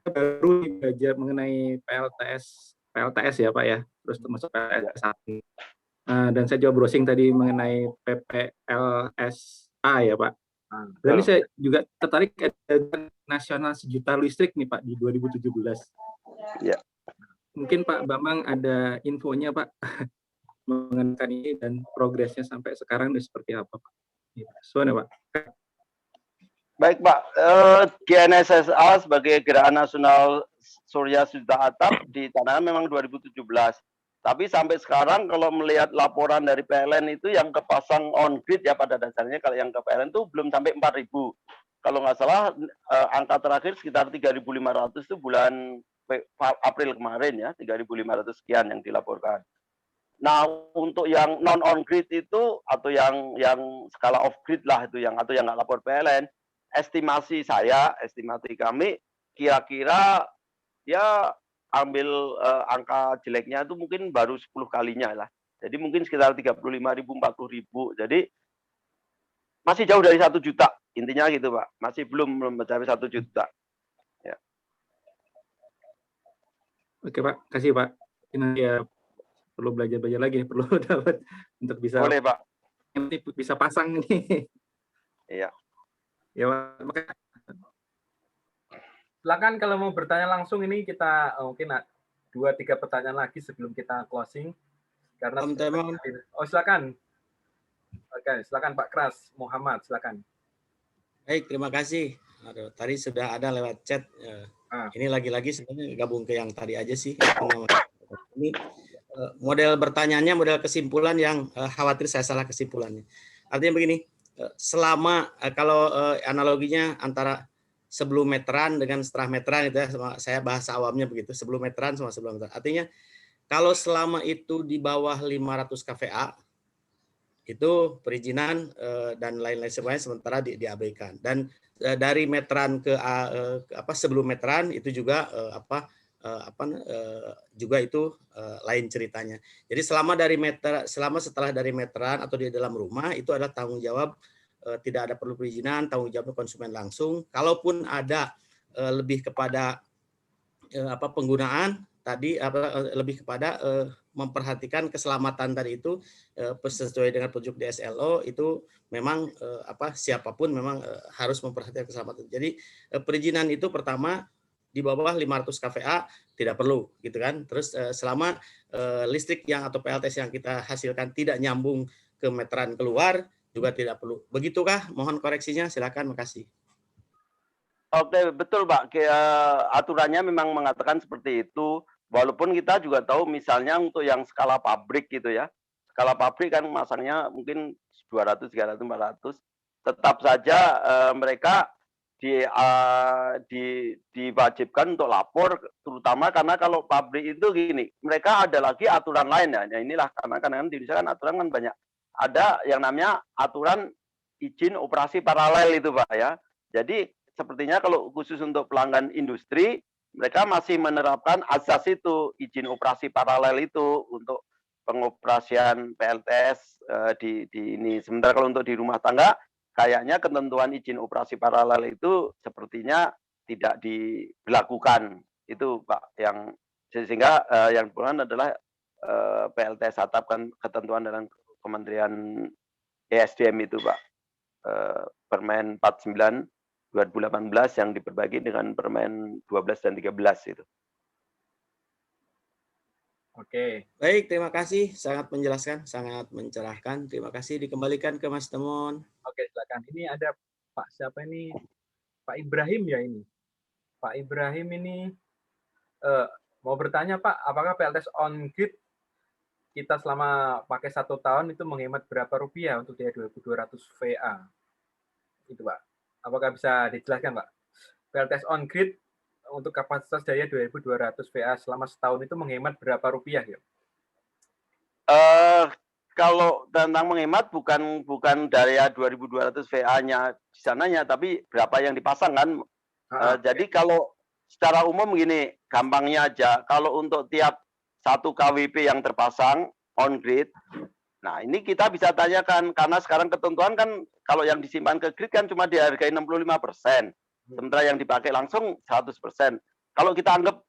baru belajar mengenai PLTS ya Pak ya, terus termasuk PLTS 1. Dan saya juga browsing tadi mengenai PPLSA ya Pak. Dan ini saya juga tertarik ada nasional 1 juta listrik nih Pak di 2017. Ya. Mungkin Pak Bambang ada infonya Pak mengenai ini dan progresnya sampai sekarang itu seperti apa Pak? Soalnya Pak. Baik Pak, GNSSA sebagai Gerakan Nasional Surya Sejuta Atap ditanamkan memang 2017. Tapi sampai sekarang kalau melihat laporan dari PLN itu yang kepasang on grid ya pada dasarnya, kalau yang ke PLN itu belum sampai 4.000. Kalau nggak salah angka terakhir sekitar 3.500 itu bulan April kemarin ya, 3.500 sekian yang dilaporkan. Nah, untuk yang non on grid itu atau yang skala off grid lah itu atau yang nggak lapor PLN, estimasi kami kira-kira ya ambil angka jeleknya itu mungkin baru 10 kalinya lah. Jadi mungkin sekitar 35.000, 40.000. Jadi masih jauh dari 1 juta. Intinya gitu Pak. Masih belum mencapai 1 juta. Ya. Oke Pak, kasih Pak. Ini ya perlu belajar lagi, perlu dapat untuk bisa. Boleh Pak. Ini bisa pasang nih. Iya. Ya Pak. Silakan kalau mau bertanya langsung ini kita mungkin 2-3 pertanyaan lagi sebelum kita closing. Karena silakan. Oke, silakan Pak Kras Muhammad, silakan. Baik, terima kasih. Aduh, tadi sudah ada lewat chat. Ini lagi-lagi sebenarnya gabung ke yang tadi aja sih. Ini model pertanyaannya model kesimpulan yang khawatir saya salah kesimpulannya. Artinya begini, selama kalau analoginya antara sebelum meteran dengan setelah meteran itu ya, saya bahasa awamnya begitu, sebelum meteran sama sebelum meteran. Artinya kalau selama itu di bawah 500 kVA itu perizinan dan lain-lain semuanya sementara diabaikan. Dan dari meteran ke sebelum meteran itu juga juga itu lain ceritanya. Jadi selama setelah dari meteran atau di dalam rumah itu adalah tanggung jawab, tidak ada perlu perizinan, tanggung jawab konsumen langsung. Kalaupun ada lebih kepada penggunaan tadi lebih kepada memperhatikan keselamatan tadi itu sesuai dengan petunjuk DSLO itu memang siapapun memang harus memperhatikan keselamatan. Jadi perizinan itu pertama di bawah 500 kVA tidak perlu gitu kan. Terus selama listrik yang atau PLTS yang kita hasilkan tidak nyambung ke meteran keluar juga tidak perlu. Begitukah? Mohon koreksinya, silakan, makasih. Oke, betul Pak. Aturannya memang mengatakan seperti itu. Walaupun kita juga tahu misalnya untuk yang skala pabrik gitu ya. Skala pabrik kan masangnya mungkin 200, 300, 400. Tetap saja mereka diwajibkan untuk lapor, terutama karena kalau pabrik itu gini, mereka ada lagi aturan lain ya. Nah, inilah karena di Indonesia kan aturan kan banyak. Ada yang namanya aturan izin operasi paralel itu Pak ya. Jadi sepertinya kalau khusus untuk pelanggan industri, mereka masih menerapkan asas itu, izin operasi paralel itu untuk pengoperasian PLTS di ini. Sementara kalau untuk di rumah tangga, kayaknya ketentuan izin operasi paralel itu sepertinya tidak diberlakukan. Itu Pak, yang sehingga yang diperlukan adalah PLTS atap kan ketentuan dalam Kementerian ESDM itu Pak. Permen 49 2018 yang diperbagi dengan Permen 12 dan 13 itu. Oke. Baik, terima kasih. Sangat menjelaskan, sangat mencerahkan. Terima kasih. Dikembalikan ke Mas Temon. Oke, silakan. Ini ada Pak siapa ini? Pak Ibrahim ya ini. Pak Ibrahim ini mau bertanya Pak, apakah PLTS on grid kita selama pakai 1 tahun itu menghemat berapa rupiah untuk daya 2200 VA? Itu Pak. Apakah bisa dijelaskan Pak? PLTS on grid untuk kapasitas daya 2200 VA selama setahun itu menghemat berapa rupiah ya? Kalau tentang menghemat bukan daya 2200 VA-nya di sananya, tapi berapa yang dipasang kan. Jadi kalau secara umum gini, gampangnya aja, kalau untuk tiap 1 kWp yang terpasang on grid, nah ini kita bisa tanyakan, karena sekarang ketentuan kan kalau yang disimpan ke grid kan cuma dihargai 65%, sementara yang dipakai langsung 100%. Kalau kita anggap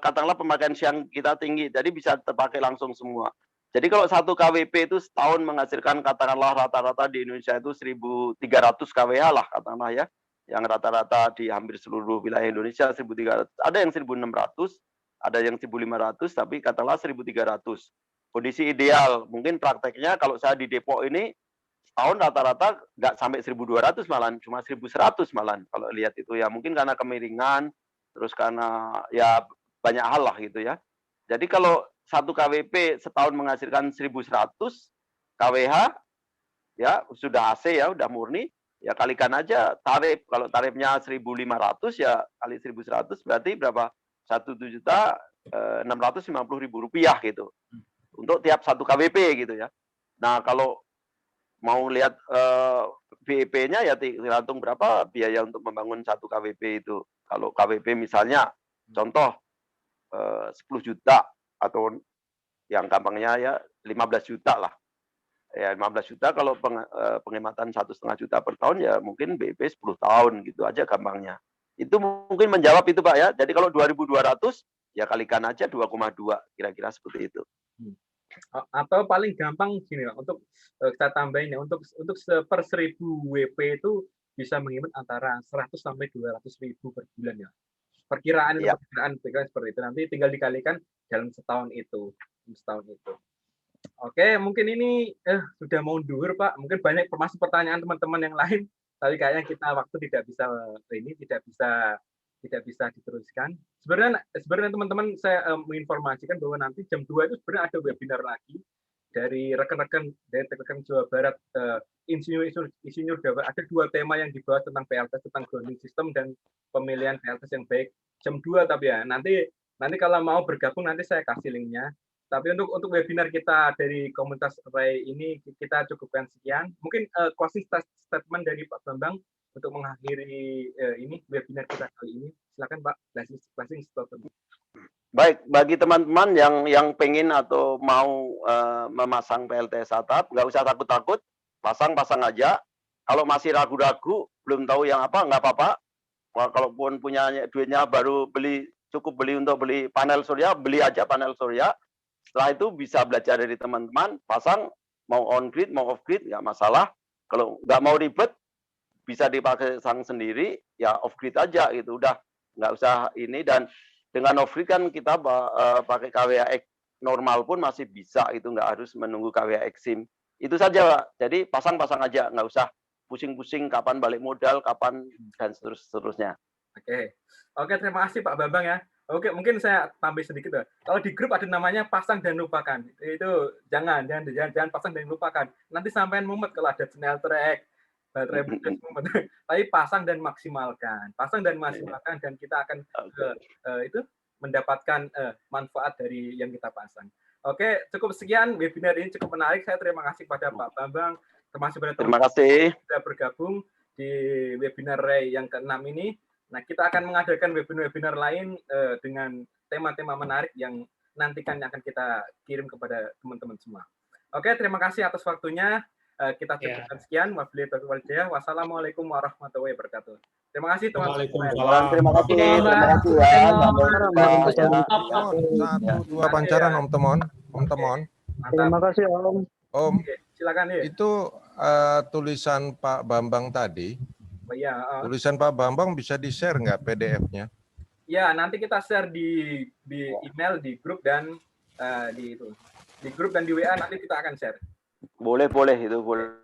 katakanlah pemakaian siang kita tinggi, jadi bisa terpakai langsung semua. Jadi kalau 1 kWp itu setahun menghasilkan katakanlah rata-rata di Indonesia itu 1.300 kWh lah katakanlah ya. Yang rata-rata di hampir seluruh wilayah Indonesia 1.300. Ada yang 1.600, ada yang 1.500, tapi katakanlah 1.300. Kondisi ideal, mungkin prakteknya kalau saya di Depok ini setahun rata-rata nggak sampai 1.200 malah, cuma 1.100 malah kalau lihat itu ya. Mungkin karena kemiringan, terus karena ya banyak hal lah gitu ya. Jadi kalau 1 kWp setahun menghasilkan 1.100 kWh, ya sudah AC ya, udah murni, ya kalikan aja tarif. Kalau tarifnya 1.500 ya kali 1.100 berarti berapa? 1.650.000 rupiah gitu. Untuk tiap 1 kWp gitu ya. Nah kalau mau lihat BEP-nya ya tergantung berapa biaya untuk membangun 1 kWp itu. Kalau KWP misalnya, contoh 10 juta atau yang gampangnya ya 15 juta lah. Ya 15 juta kalau penghematan 1,5 juta per tahun ya mungkin BEP 10 tahun gitu aja gampangnya. Itu mungkin menjawab itu Pak ya. Jadi kalau 2.200 ya kalikan aja 2,2 kira-kira seperti itu. Atau paling gampang gini Pak, untuk kita tambahin ya, untuk per 1.000 WP itu bisa menghemat antara 100 sampai 200 ribu per bulan ya. Perkiraan itu, perkiraan seperti itu. Nanti tinggal dikalikan dalam setahun itu. Oke, mungkin ini sudah mau duhur Pak. Mungkin banyak masih pertanyaan teman-teman yang lain, tapi kayaknya kita waktu tidak bisa diteruskan. Sebenarnya teman-teman saya menginformasikan bahwa nanti jam 2 itu sebenarnya ada webinar lagi dari rekan-rekan Jawa Barat, insinyur Jawa Barat. Ada 2 tema yang dibahas tentang PLTS, tentang grounding system dan pemilihan PLTS yang baik. Jam 2 tapi ya. Nanti kalau mau bergabung nanti saya kasih linknya. Tapi untuk webinar kita dari komunitas Ray ini kita cukupkan sekian. Mungkin closing statement dari Pak Bambang untuk mengakhiri ini webinar kita kali ini. Silakan Pak, closing statement. Baik, bagi teman-teman yang pengen atau mau memasang PLTS atap, nggak usah takut-takut, pasang aja. Kalau masih ragu-ragu, belum tahu yang apa, nggak apa-apa. Kalaupun punya duitnya baru cukup beli untuk beli panel surya, beli aja panel surya. Setelah itu bisa belajar dari teman-teman, pasang mau on grid, mau off grid, nggak masalah. Kalau nggak mau ribet, bisa dipakai sang sendiri, ya off grid aja gitu, udah nggak usah ini. Dan dengan off grid kan kita pakai KWAX normal pun masih bisa, itu nggak harus menunggu KWAX SIM. Itu saja Pak. Jadi pasang aja, nggak usah pusing-pusing kapan balik modal, kapan dan seterusnya. Oke, terima kasih Pak Bambang ya. Oke, mungkin saya tambah sedikit ya. Kalau di grup ada namanya pasang dan lupakan. Itu jangan pasang dan lupakan. Nanti sampean mumet kalau ada channel track, baterai bekas mumet. Tapi pasang dan maksimalkan. Dan kita akan itu mendapatkan manfaat dari yang kita pasang. Oke, cukup sekian webinar ini cukup menarik. Saya terima kasih pada Pak Bambang, termasuk pada teman-teman yang sudah bergabung di webinar Ray yang ke-6 ini. Nah, kita akan mengadakan webinar-webinar lain dengan tema-tema menarik yang nantikan akan kita kirim kepada teman-teman semua. Oke, terima kasih atas waktunya. Kita cukupkan sekian. Wassalamualaikum warahmatullahi wabarakatuh. Terima kasih teman-teman. Terima kasih ya. Pancaran Om Temon. Terima kasih Om. Om. Silakan ya. Itu tulisan Pak Bambang tadi. Tulisan Pak Bambang bisa di-share nggak PDF-nya? Ya, nanti kita share di email, di grup, dan di grup dan di WA nanti kita akan share. Boleh itu boleh.